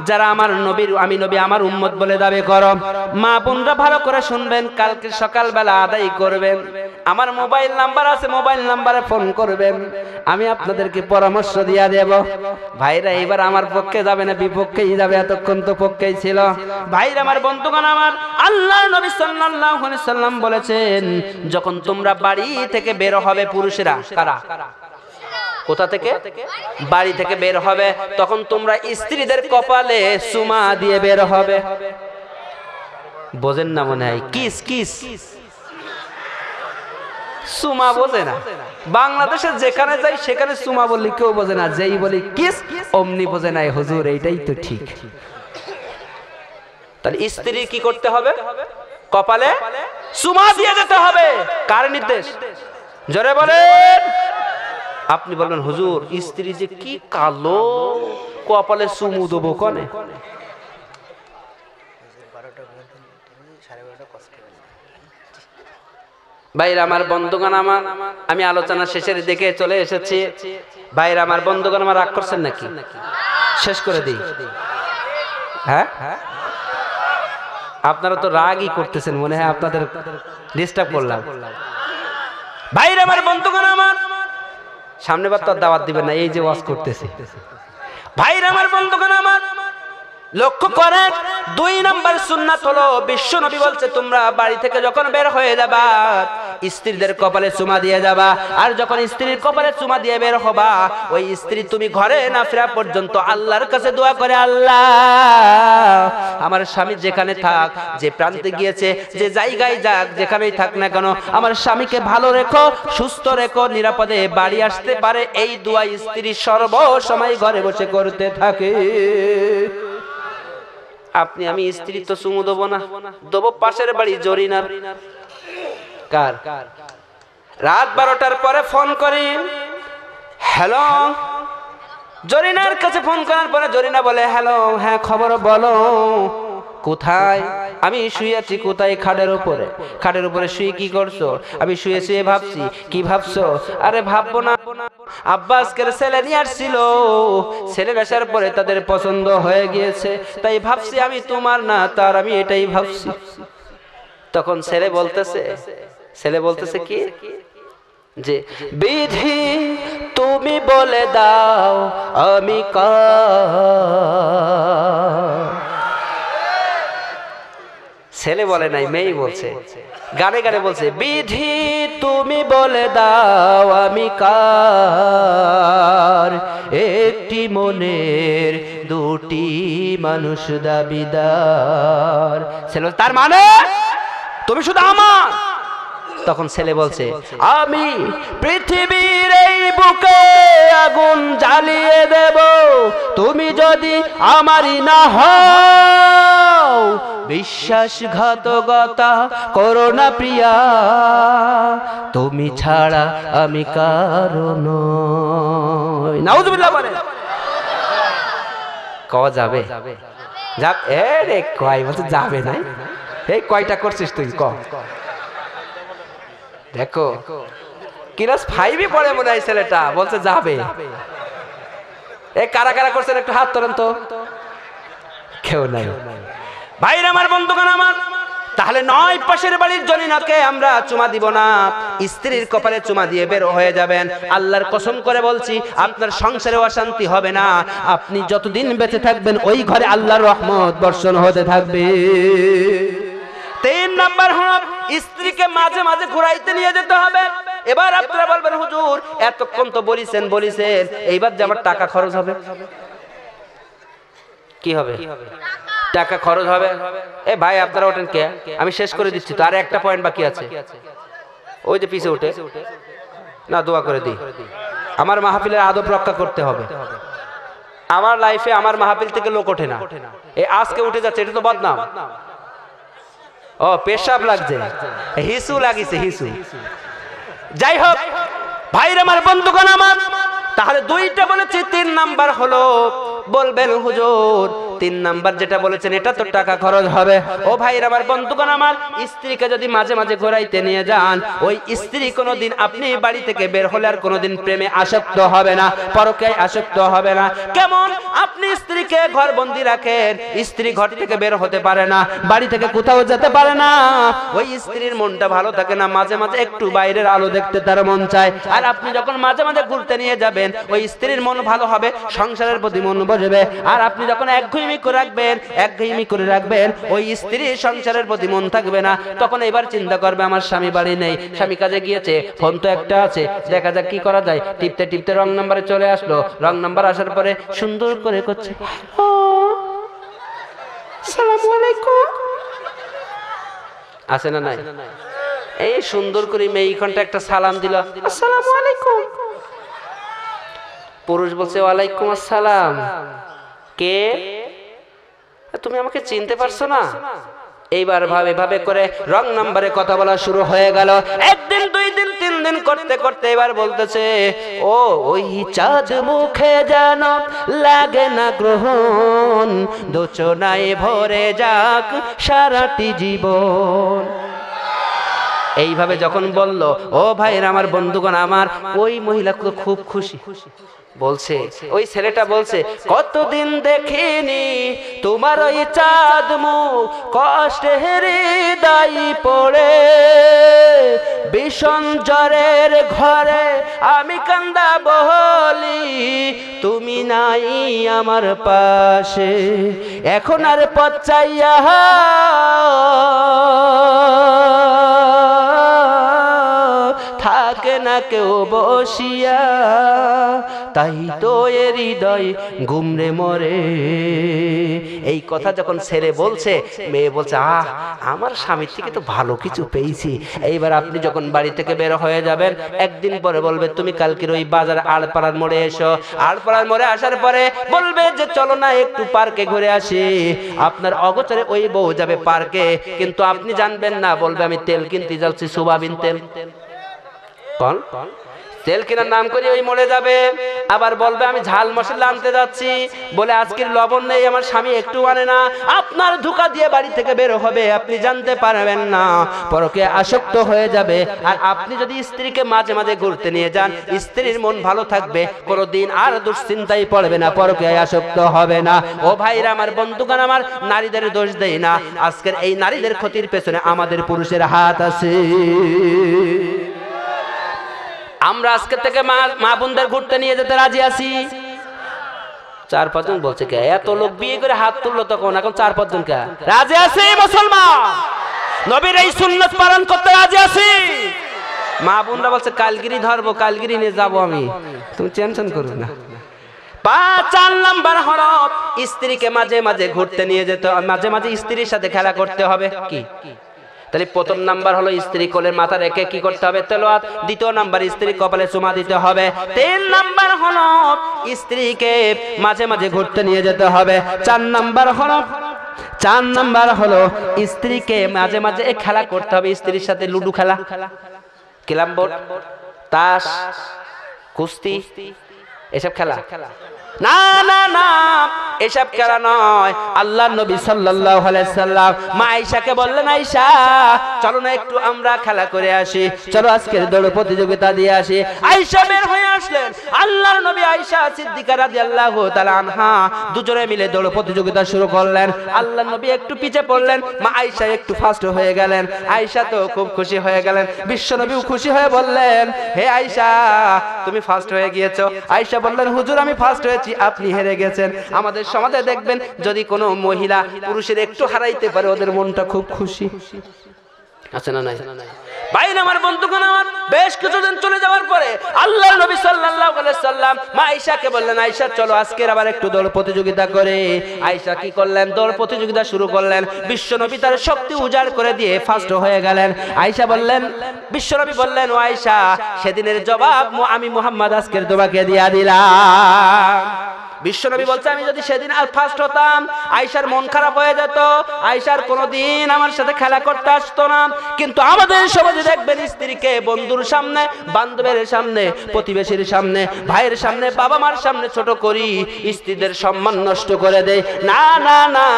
যারা আমার নবীর, আমি নবী আমার উম্মত বলে দাবি করো, মা বোনরা ভালো করে শুনবেন, কালকে সকালবেলা আদায় করবেন। আমার মোবাইল নাম্বার আছে, মোবাইল নাম্বারে ফোন করবেন, আমি আপনাদেরকে পরামর্শ দিয়া দেব। ভাইরা এবার আমার পক্ষে যাবে না বিপক্ষেই যাবে? এতক্ষণ তো পক্ষেই ছিল। ভাইরা আমার, বন্ধুগণ আমার, আল্লাহর নবী সাল্লাল্লাহু আলাইহি সাল্লাম বলেছেন যখন তোমরা বাড়ি থেকে বের হবে, পুরুষেরা, কারা? কোথা থেকে? বাড়ি থেকে বের হবে, তখন তোমরা স্ত্রীদের কপালে চুমা দিয়ে বের হবে। বোঝেন না মনে হয়? কিস কিস চুমা বোঝে না। বাংলাদেশে যেখানে যাই সেখানে চুমা বললি কেউ বোঝে না, যেই বলি কিস অমনি বোঝে না। হুজুর এইটাই তো ঠিক। তাহলে স্ত্রী কি করতে হবে? কপালে চুমা দিয়ে যেতে হবে। কার নির্দেশ? জোরে বলেন। আপনি বলবেন হুজুর স্ত্রী যে কি কালো, কপালে চুমু দেবো কনে? ভাইরা আমার, বন্ধুগণ আমার, আমি আলোচনা শেষের দিকে চলে এসেছি। ভাইরা আমার, বন্ধুগণ আমার, রাগ করছেন নাকি? শেষ করে দিই। হ্যাঁ, আপনারা তো রাগই করতেছেন, মনে হয় আপনাদের ডিস্টার্ব করলাম। ভাইরা আমার, বন্ধুগণ আমার, সামনে বার তো দাওয়াত দিবেন না, এই যে ওয়াজ করতেছি। ভাইরা আমার, বন্ধুগণ আমার, লক্ষ্য করেন 2 নাম্বার সুন্নাত হলো বিশ্ব নবী বলছে তোমরা বাড়ি থেকে যখন বের হয়ে যাবা স্ত্রীদের কপালে চুমা দিয়ে যাবা, আর যখন স্ত্রীর কপালে চুমা দিয়ে বের হবা ওই স্ত্রী তুমি ঘরে না ফেরা পর্যন্ত আল্লাহর কাছে দোয়া করে, আল্লাহ আমার স্বামী যেখানে থাক, যে প্রান্তে গিয়েছে, যে জায়গায় যাক, যেখানেই থাক না কেন আমার স্বামীকে ভালো রেখো, সুস্থ রেখো, নিরাপদে বাড়ি আসতে পারে, এই দোয়া স্ত্রী সর্বসময় ঘরে বসে করতে থাকে। আপনি আমি স্ত্রী তো চুমু দেবো না, দেবো পাশের বাড়ি জরিনার। কার? রাত 12টার পরে ফোন করি, হ্যালো, জরিনার কাছে ফোন করার পরে জরিনা বলে হ্যালো, হ্যাঁ খবর বলো, কোথায়? আমি শুয়ে আছি। কোথায়? খাটের উপরে। খাটের উপরে শুয়ে কি করছো? আমি শুয়ে শুয়ে ভাবছি। কি ভাবছো? আরে ভাববো না, আব্বা আজকের ছেলে নিয়ে আসছিল, ছেলে আসার পরে তাদের পছন্দ হয়ে গিয়েছে, তাই ভাবছি আমি তোমার না তার, আমি এটাই ভাবছি। তখন ছেলে বলতেছে কি যে বিধি তুমি বলে দাও আমি কার। ছেলে বলে নাই, মেয়ে বলছে, গানে গানে বলছে বিধি তুমি বলে দাও আমি কার, একটি মনের দুটি মানুষ দাবিদার। ছেলে তার মানে তুমি শুধু আমার। তখন ছেলে বলছে আমি পৃথিবীর এই বুকে আগুন জ্বালিয়ে দেব, তুমি যদি আমারই না হও, বিশ্বাসঘাতকতা করো না প্রিয়া, তুমি ছাড়া আমি কারো নই। নাউজুবিল্লাহ বলে কওয়া যাবে? যাব এ রে কয় বলতে যাবে না। এই কয়টা করছিস তুই? ক দেখো ক্লাস 5-এ পড়ে মনে হয় ছেলেটা, বলছে যাবে। এই কারা কারা করছেন একটু হাত তোলেন তো। কেউ নাই। ভাইরা আমার, বন্ধুগণ আমার, তাহলে 9 পাশের বাড়ির জরিনাকে আমরা চুমা দিব না, স্ত্রীর কপালে চুমা দিয়ে বের হয়ে যাবেন। আল্লাহর কসম করে বলছি আপনার সংসারে অশান্তি হবে না, আপনি যতদিন বেঁচে থাকবেন ওই ঘরে আল্লাহর রহমত বর্ষণ হতে থাকবে। 3 নাম্বার হলো স্ত্রীকে মাঝে মাঝে ঘুরাইতে নিয়ে যেতে হবে। এবার আপনারা বলবেন হুজুর এতক্ষণ তো বলেছেন, এইবার যে আমার টাকা খরচ হবে, কি হবে? টাকা খরচ হবে। এ ভাই আপনারা ওঠেন কে? আমি শেষ করে দিচ্ছি তো, আর একটা পয়েন্ট বাকি আছে। ওই যে পিছে উঠে না, দোয়া করে দিই। আমার মাহফিলের আদব রক্ষা করতে হবে। আমার লাইফে আমার মাহফিল থেকে লোক ওঠে না, এই আজকে উঠে যাচ্ছে, এটা তো বদনাম। ও পেশাব লাগছে, হিসু লাগিছে, হিসু। যাই হোক ভাইরা আমার, বন্ধুগণ আমার, তাহলে 2টা বলেছি, 3 নাম্বার হলো বলবেন হুজুর 3 নাম্বার যেটা বলেছেন এটা তো টাকা খরচ হবে। ও ভাইরা আমার, বন্ধুগণ আমার, স্ত্রীকে যদি মাঝে মাঝে ঘোরাইতে নিয়ে যান, ওই স্ত্রী কোনোদিন আপনি বাড়ি থেকে বের হলে আর কোনোদিন প্রেমে আসক্ত হবে না, পরকীয়ায় আসক্ত হবে না। কেমন আপনি স্ত্রীকে ঘর বন্দি রাখেন, স্ত্রী ঘর থেকে বের হতে পারে না, বাড়ি থেকে কোথাও যেতে পারে না, ওই স্ত্রীর মনটা ভালো থাকে না, মাঝে মাঝে একটু বাইরের আলো দেখতে তার মন চায়। আর আপনি যখন মাঝে মাঝে ঘুরতে নিয়ে যাবেন, ওই স্ত্রীর মন ভালো হবে, সংসারের প্রতি মন বসবে। আর আপনি যখন একঘেয়েমি করে রাখবেন, ওই স্ত্রীর সংসারের প্রতি মন থাকবে না। তখন এবার চিন্তা করবে আমার স্বামী বাড়ি নেই, স্বামী কাজে গিয়েছে, ফোন তো একটা আছে, দেখা যাক কি করা যায়। টিপতে টিপতে রং নাম্বারে চলে আসলো। রং নাম্বার আসার পরে সুন্দর করে করছে, আসসালামু আলাইকুম, আছে না নাই? এই সুন্দর করে মেয়ে ঘন্টা একটা সালাম দিল, আসসালামু আলাইকুম। পুরুষ বলছে ওয়ালাইকুম আসসালাম। কে? তুমি আমাকে চিনতে পারছো না? এইবার ভাবে করে রং নাম্বারে কথা বলা শুরু হয়ে গেল। 1 দিন 2 দিন 3 দিন করতে করতে এবার বলতেছে, ও ওই চাঁদ মুখে যেন লাগে না গ্রহণ, দোচনায় ভরে যাক সারাটি জীবন। এইভাবে যখন বলল, ও ভাইরা আমার, বন্ধুগণ আমার, ওই মহিলা খুব খুশি। বলছে, ওই ছেলেটা বলছে, কতদিন দেখিনি তোমার ওই চাঁদ মুখ, কষ্টে হৃদয় পড়ে ভীষণ জ্বরের ঘরে আমি কান্দা বলি, তুমি নাই আমার পাশে, এখন আর পথ চাইয়া থাকে না কেউ বসিয়া, তাই তো এ হৃদয় গুমরে মরে। এই কথা যখন ছেলে বলছে, মেয়ে বলছে আহ আমার স্বামীর থেকে তো ভালো কিছু পেয়েছি। এইবার আপনি যখন বাড়ি থেকে বের হয়ে যাবেন, একদিন পরে বলবে তুমি কালকের ওই বাজার আড়পাড়ার মোড়ে এসো। আড়পাড়ার মোড়ে আসার পরে বলবে যে চলো না একটু পার্কে ঘুরে আসি। আপনার অগোচরে ওই বউ যাবে পার্কে, কিন্তু আপনি জানবেন না, বলবে আমি তেল কিনতে যাচ্ছি, সোয়াবিন তেল। কোন তেল কেনার নাম করে ওই মরে যাবে। আবার বলবে আমি ঝাল মশলা আনতে যাচ্ছি, বলে আজকের লবণ নেই, আমার স্বামী একটু আনে না। আপনার ধোঁকা দিয়ে বাড়ি থেকে বের হবে, আপনি জানতে পারবেন না, পরকে আসক্ত হয়ে যাবে। আর আপনি যদি স্ত্রীকে মাঝে মাঝে ঘুরতে নিয়ে যান, স্ত্রীর মন ভালো থাকবে, কোনোদিন আর দুশ্চিন্তায় পড়বে না, পরকে আসক্ত হবে না। ও ভাইরা আমার, বন্ধুগণ আমার, নারীদের দোষ দেই না, আজকের এই নারীদের ক্ষতির পেছনে আমাদের পুরুষের হাত আছে। আমরা আজকে থেকে মা বোনদের ঘুরতে নিয়ে যেতে রাজি আছি। 4-5 জন বলছে কে, এত লোক বিয়ে করে হাত তুললো তখন, এখন 4-5 জন কে রাজি আছে? মুসলমান নবীর এই সুন্নাত পালন করতে রাজি আছি। মা বোনরা বলছে কালগিরি ধরবো, কালগিরি নিয়ে যাবো আমি, তুমি টেনশন করো না। 4 নাম্বার হলো স্ত্রীকে মাঝে মাঝে ঘুরতে নিয়ে যেতে, মাঝে মাঝে স্ত্রীর সাথে খেলা করতে হবে। কি তাহলে প্রথম নাম্বার হলো স্ত্রী কোলের মাথা রেখে কি করতে হবে? তেলাওয়াত। দ্বিতীয় নাম্বার স্ত্রী কপালে চুমা দিতে হবে। 3 নাম্বার হলো স্ত্রীকে মাঝে মাঝে ঘুরতে নিয়ে যেতে হবে। 4 নাম্বার হলো স্ত্রীকে মাঝে মাঝে খেলা করতে হবে, স্ত্রীর সাথে লুডু খেলা, ক্যারাম বোর্ড, তাস, কুস্তি, এসব খেলা না না না, এসব খেলা নয়। আল্লাহর নবী সাল্লাল্লাহু আলাইহি সাল্লাম মা আয়েশাকে বললেন, আয়েশা চলো না একটু আমরা খেলা করে আসি, চলো আজকের দৌড় প্রতিযোগিতা দিয়ে আসি। আয়েশা বের হয়ে আসলেন। আল্লাহর নবী আয়েশা সিদ্দিকা রাদিয়াল্লাহু তাআলা আনহা দুজনে মিলে দৌড় প্রতিযোগিতা শুরু করলেন। আল্লাহর নবী একটু পিছে পড়লেন, মা আয়েশা একটু ফার্স্ট হয়ে গেলেন। আয়েশা তো খুব খুশি হয়ে গেলেন, বিশ্ব নবীও খুশি হয়ে বললেন, হে আয়েশা তুমি ফার্স্ট হয়ে গিয়েছো। আয়েশা বললেন, হুজুর আমি ফার্স্ট হয়েছি, আপনি হেরে গেছেন। আমাদের সমাজে দেখবেন যদি কোনো মহিলা পুরুষের একটু হারাইতে পারে, ওদের মনটা খুব খুশি আছে না নাই? ভাই আমার বন্ধুগণ আমার, বেশ কিছুদিন চলে যাওয়ার পরে আল্লাহর নবী সাল্লাল্লাহু আলাইহি সাল্লাম মা আয়েশাকে বললেন, আয়েশা চলো আজকের আবার একটু দৌড় প্রতিযোগিতা করে। আয়েশা কি করলেন? দৌড় প্রতিযোগিতা শুরু করলেন। বিশ্ব নবী তার শক্তি উজাড় করে দিয়ে ফার্স্ট হয়ে গেলেন। আয়েশা বললেন, বিশ্ব নবী বললেন, ও আয়েশা সেদিনের জবাব আমি মুহাম্মদ আজকের তোমাকে দিয়া দিলাম। বিশ্বনবী বলছে, আমি যদি সেদিন আর ফার্স্ট হতাম, আয়েশার মন খারাপ হয়ে যেত, আয়েশার কোনোদিন আমার সাথে খেলা করতে আসতো না। কিন্তু আমাদের সমাজে দেখবেন স্ত্রীকে বন্ধুর সামনে, বান্ধবের সামনে, প্রতিবেশীর সামনে, ভাইয়ের সামনে, বাবা মার সামনে ছোট করি, স্ত্রীদের সম্মান নষ্ট করে দেয়। না না না,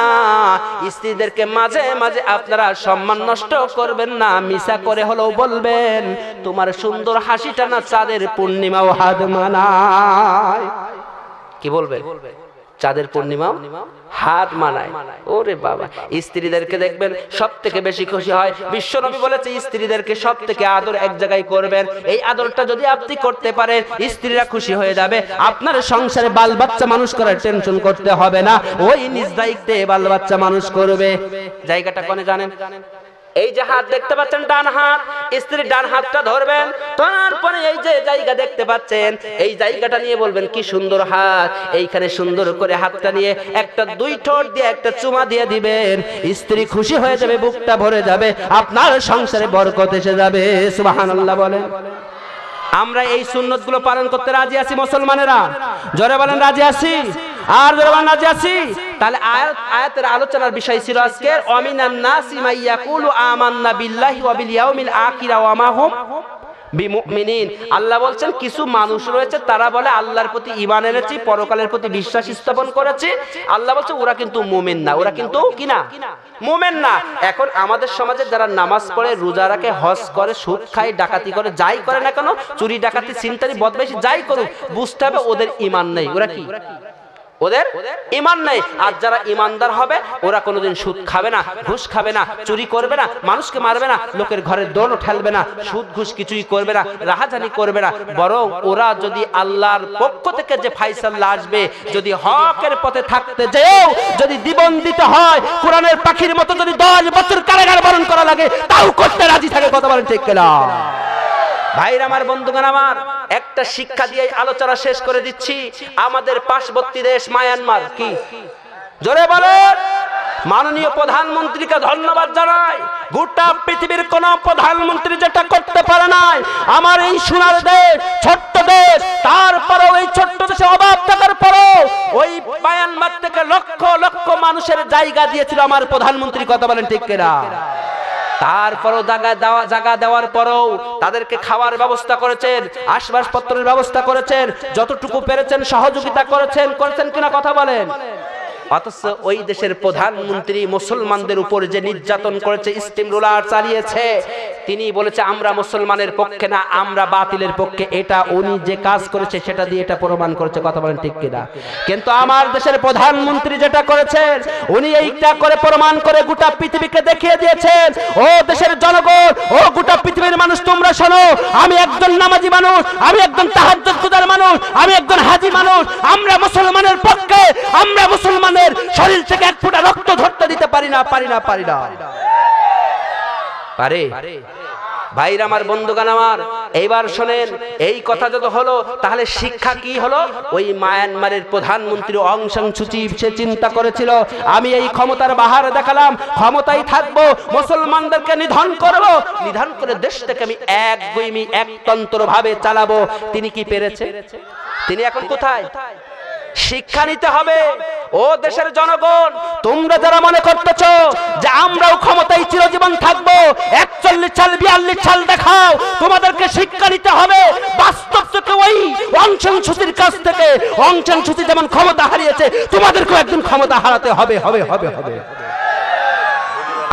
স্ত্রীদেরকে মাঝে মাঝে আপনারা সম্মান নষ্ট করবেন না, মিছা করে হলেও বলবেন তোমার সুন্দর হাসিটা না চাঁদের পূর্ণিমাও হাত মানায়। কি বলবে? চাঁদের পূর্ণিমা হাত মানায়। ওরে বাবা, স্ত্রীদেরকে দেখবেন সব থেকে বেশি খুশি হয়। বিশ্বনবী বলেছে স্ত্রীদেরকে সব থেকে আদর এক জায়গায় করবেন। এই আদরটা যদি আপনি করতে পারেন, স্ত্রীরা খুশি হয়ে যাবে। আপনার সংসারে বাল বাচ্চা মানুষ করার টেনশন করতে হবে না, ওই নিজ দায়িত্বে বাল বাচ্চা মানুষ করবে। জায়গাটা কোনে জানেন? এই যে হাত দেখতে পাচ্ছেন, ডান হাত, স্ত্রীর ডান হাতটা ধরবেন, তারপরে এই যে জায়গা দেখতে পাচ্ছেন, এই জায়গাটা নিয়ে বলবেন কি সুন্দর হাত, এইখানে সুন্দর করে হাতটা নিয়ে একটা 2 ঠোঁট দিয়ে একটা চুমা দিয়ে দিবেন। স্ত্রী খুশি হয়ে যাবে, বুকটা ভরে যাবে, আপনার সংসারে বরকত এসে যাবে। সুবহানাল্লাহ বলেন। আমরা এই সুন্নত গুলো পালন করতে রাজি আছি মুসলমানেরা? জোরে বলেন রাজি আছি, আর জোরে বলেন রাজি আছি। তাহলে আয়াতের আলোচনার বিষয় ছিল আজকের ওয়ামিনান নাসি মাইয়াকুলু আমান্না বিল্লাহি ওয়া বিল ইয়াউমিল আখিরা ওয়া মা হুম বিমুমিনিন। আল্লাহ বলছেন কিছু মানুষ রয়েছে তারা বলে আল্লাহর প্রতি ঈমান এনেছি, পরকালের প্রতি বিশ্বাস স্থাপন করেছে। আল্লাহ বলছে ওরা কিন্তু মুমিন না, ওরা কিন্তু কি না? মুমিন না। এখন আমাদের সমাজে যারা নামাজ পড়ে, রোজা রাখে, হজ করে, সুদ খায়, ডাকাতি করে, যাই করে না কেন, চুরি ডাকাতি ছিনতাই বদমাইশি যাই করুক, বুঝতে হবে ওদের ঈমান নেই। ওরা কি? ওদের ঈমান নেই। আর যারা ঈমানদার হবে ওরা কোনোদিন সুদ খাবে না, ঘুষ খাবে না, চুরি করবে না, মানুষকে মারবে না, লোকের ঘরের দোরও ঠেলবে না, সুদ ঘুষ কিছুই করবে না, রাহাজানি করবে না। বরং ওরা যদি আল্লাহর পক্ষ থেকে যে ফায়সালা আসবে, যদি হকের পথে থাকতে যেও যদি জীবন দিতে হয়, কোরআনের পাখির মতো যদি 10 বছর কারাগার বরণ করা লাগে তাও করতে রাজি থাকে। কথা বলেন ঠিক কিনা? ভাইরা আমার, বন্ধুগণ আমার, একটা শিক্ষা দিয়ে আলোচনা শেষ করে দিচ্ছি। আমাদের পার্শ্ববর্তী দেশ মায়ানমার, কি জোরে বলেন, মাননীয় প্রধানমন্ত্রীকে ধন্যবাদ জানাই। গোটা পৃথিবীর কোন প্রধানমন্ত্রী যেটা করতে পারে নাই, আমার এই সোনার দেশ, ছোট্ট দেশ, তারপরেও এই ছোট্ট দেশে অভাব থাকার পরেও ওই মায়ানমার থেকে লক্ষ লক্ষ মানুষের জায়গা দিয়েছিল আমার প্রধানমন্ত্রী। কথা বলেন ঠিক কিনা? তারপরও জায়গা দেওয়ার পরেও তাদেরকে খাওয়ার ব্যবস্থা করেছেন, আসবাবপত্রের ব্যবস্থা করেছেন, যতটুকু পেরেছেন সহযোগিতা করেছেন কিনা কথা বলেন। অথচ ওই দেশের প্রধানমন্ত্রী মুসলমানদের উপর যে নির্যাতন করেছে, স্টিম রোলার চালিয়েছে, তিনি বলেছে আমরা মুসলমানের পক্ষে না, আমরা বাতিলের পক্ষে। এটা উনি যে কাজ করেছে সেটা দিয়ে এটা প্রমাণ করেছে। কথা বলেন ঠিক কিনা? কিন্তু আমার দেশের প্রধানমন্ত্রী যেটা করেছেন, উনি এইটা করে প্রমাণ করে গোটা পৃথিবীকে দেখিয়ে দিয়েছেন, ও দেশের জনগণ, ও গোটা পৃথিবীর মানুষ, তোমরা শোনো, আমি একজন নামাজি মানুষ, আমি একজন তাহাজ্জুদ গুজার মানুষ, আমি একজন হাজি মানুষ, আমরা মুসলমানের পক্ষে, আমরা মুসলমানের শরীর থেকে এক ফোঁটা রক্ত ধরতে দিতে পারি না। পারে ভাইরা আমার, বন্ধুগণ আমার, এইবার শোনেন, এই কথা যত হলো, তাহলে শিক্ষা কি হলো? ওই মায়ানমারের প্রধানমন্ত্রী অং সান সু চি সে চিন্তা করেছিল, আমি এই ক্ষমতার বাহার দেখালাম, ক্ষমতায় থাকবো, মুসলমানদেরকে নিধন করব, নিধন করে দেশটাকে আমি একতন্ত্র ভাবে চালাবো। তিনি কি পেরেছে? তিনি এখন কোথায়? শিক্ষা নিতে হবে। ও দেশের জনগণ, তোমরা যারা মনে করতেছ যে আমরাও ক্ষমতায় চিরজীবন থাকবো, 41 সাল 42 সাল দেখাও, তোমাদেরকে শিক্ষা নিতে হবে। বাস্তব থেকে ওই অং সান সু চির কাছ থেকে, অং সান সু চি যেমন ক্ষমতা হারিয়েছে, তোমাদেরকেও একদিন ক্ষমতা হারাতে হবে।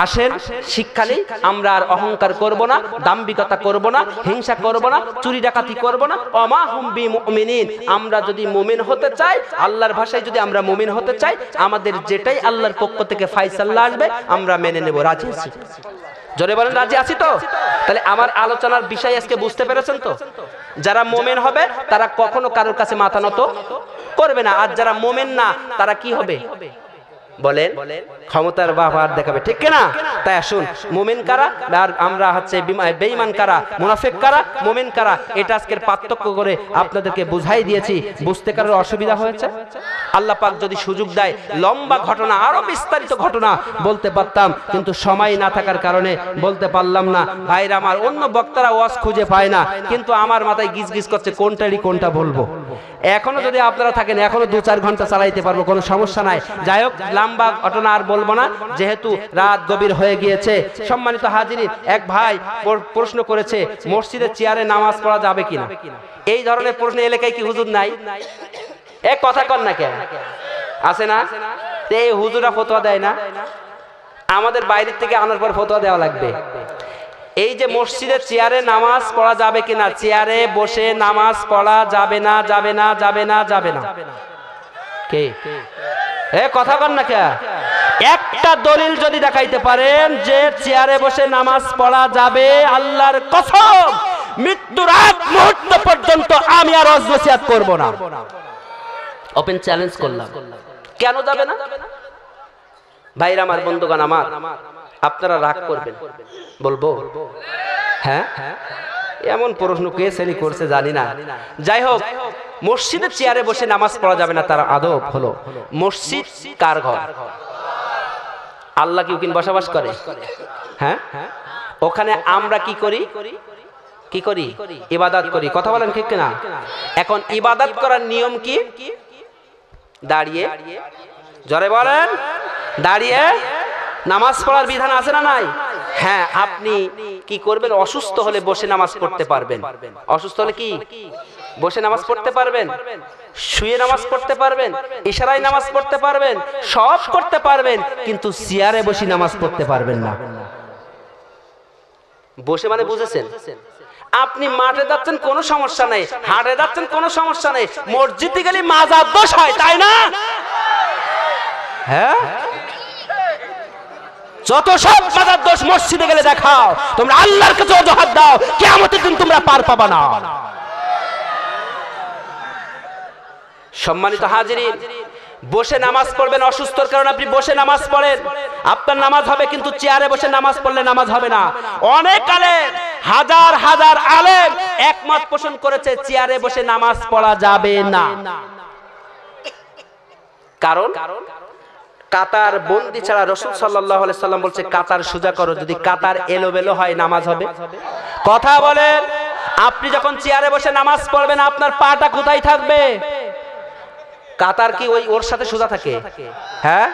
আসেন, শিক্ষা নেই, আমরা আর অহংকার করব না, দাম্ভিকতা করব না, হিংসা করব না, চুরি ডাকাতি করব না। ওমা হুম বিমুমিনিন, আমরা যদি মুমিন হতে চাই, আল্লাহর ভাষায় যদি আমরা মুমিন হতে চাই, আমাদের যেটাই আল্লাহর পক্ষ থেকে ফায়সালা আসবে আমরা মেনে নেব। রাজি আছি? জোরে বলেন, রাজি আছি তো? তাহলে আমার আলোচনার বিষয় আজকে বুঝতে পেরেছেন তো? যারা মুমিন হবে তারা কখনো কারোর কাছে মাথা নত করবে না, আর যারা মুমিন না তারা কি হবে বলেন? ক্ষমতার বাবার দেখাবে, ঠিক কিনা? তাই আসুন, মুমিন কারা আর আমরা হচ্ছে বেঈমান কারা, মুনাফিক কারা, মুমিন কারা, এটা আজকের পার্থক্য করে আপনাদেরকে বুঝাই দিয়েছি। বুঝতে কারোর অসুবিধা হয়েছে? আল্লাহ পাক যদি সুযোগ দেয়, লম্বা ঘটনা, আরো বিস্তারিত ঘটনা বলতে পারতাম, কিন্তু সময় না থাকার কারণে বলতে পারলাম না। ভাইরা আমার, অন্য বক্তারা ওয়াজ খুঁজে পায় না, কিন্তু আমার মাথায় গিজগিজ করছে কোনটারই কোনটা বলবো। এখনো যদি আপনারা থাকেন, এখনো 2-4 ঘন্টা চালাইতে পারবো, কোনো সমস্যা নাই। যাই হোক, লম্বা ঘটনা আর বলবো না, যেহেতু রাত গভীর হয়ে গিয়েছে। সম্মানিত হাজিরিন, এক ভাই প্রশ্ন করেছে, মসজিদের চেয়ারে নামাজ পড়া যাবে কিনা? এই ধরনের প্রশ্ন এলাকায় কি হুজুর নাই? এক কথা কর না, কেন আছে না? এই হুজুরা ফতোয়া দেয় না, আমাদের বাইরের থেকে আনার পর ফতোয়া দেওয়া লাগবে। এই যে মসজিদের চেয়ারে নামাজ পড়া যাবে কিনা, চেয়ারে বসে নামাজ পড়া যাবে না, যাবে না। কে কথা কন না কে? একটা দলিল যদি দেখাইতে পারেন যে চেয়ারে বসে নামাজ পড়া যাবে, আল্লাহর কসম মৃত্যুর আগ মুহূর্ত পর্যন্ত আমি আর ওয়াজ নসিহত করব না। ওপেন চ্যালেঞ্জ করলাম। কেন যাবে না? ভাইরা আমার, বন্ধুগণ আমার, আপনারা রাগ করবেন, বলবো হ্যাঁ? এমন প্রশ্ন কে শ্রেণী করছে জানি না। যাই হোক, মসজিদের চেয়ারে বসে নামাজ পড়া যাবে না, তার আদব হলো, মসজিদ কার ঘর? আল্লাহ কি ওখানে বসবাস করে? হ্যাঁ, ওখানে আমরা কি করি? ইবাদত করি। কথা বলেন ঠিক কিনা? এখন ইবাদত করার নিয়ম কি? দাঁড়িয়ে, জোরে বলেন, দাঁড়িয়ে নামাজ পড়ার বিধান আছে না নাই? হ্যাঁ, আপনি কি করবেন? অসুস্থ হলে বসে নামাজ পড়তে পারবেন। অসুস্থ হলে কি বসে নামাজ পড়তে পারবেন, শুয়ে নামাজ পড়তে পারবেন, ইশারায় নামাজ পড়তে পারবেন, সব করতে পারবেন, কিন্তু চেয়ারে বসে নামাজ পড়তে পারবেন না। বসে মানে বুঝেছেন? আপনি মাঠে যাচ্ছেন কোনো সমস্যা নেই, হাটে যাচ্ছেন কোনো সমস্যা নেই, মসজিদে গেলে মাজার দোষ হয়, তাই না? হ্যাঁ, যত সব মাজার দোষ মসজিদে গেলে দেখাও, তোমরা আল্লাহর কাছে অজুহাত দাও, কিয়ামতের দিন তোমরা পার পাবা না। সম্মানিত হাজিরিন, বসে নামাজ পড়বেন, অসুস্থর কারণে আপনি বসে নামাজ পড়েন, আপনার নামাজ হবে, কিন্তু চেয়ারে বসে নামাজ পড়লে নামাজ হবে না। অনেক আলেম, হাজার হাজার আলেম একমত পোষণ করেছে চেয়ারে বসে নামাজ পড়া যাবে না। কারণ কাতার বন্দি ছাড়া রাসূল সাল্লাল্লাহু আলাইহি সাল্লাম বলছে কাতার সোজা করো, যদি কাতার এলোমেলো হয় নামাজ হবে। কথা বলেন, আপনি যখন চেয়ারে বসে নামাজ পড়বেন আপনার পাটা কোথায় থাকবে? কাতার কি ওই ওর সাথে সোজা থাকে? হ্যাঁ,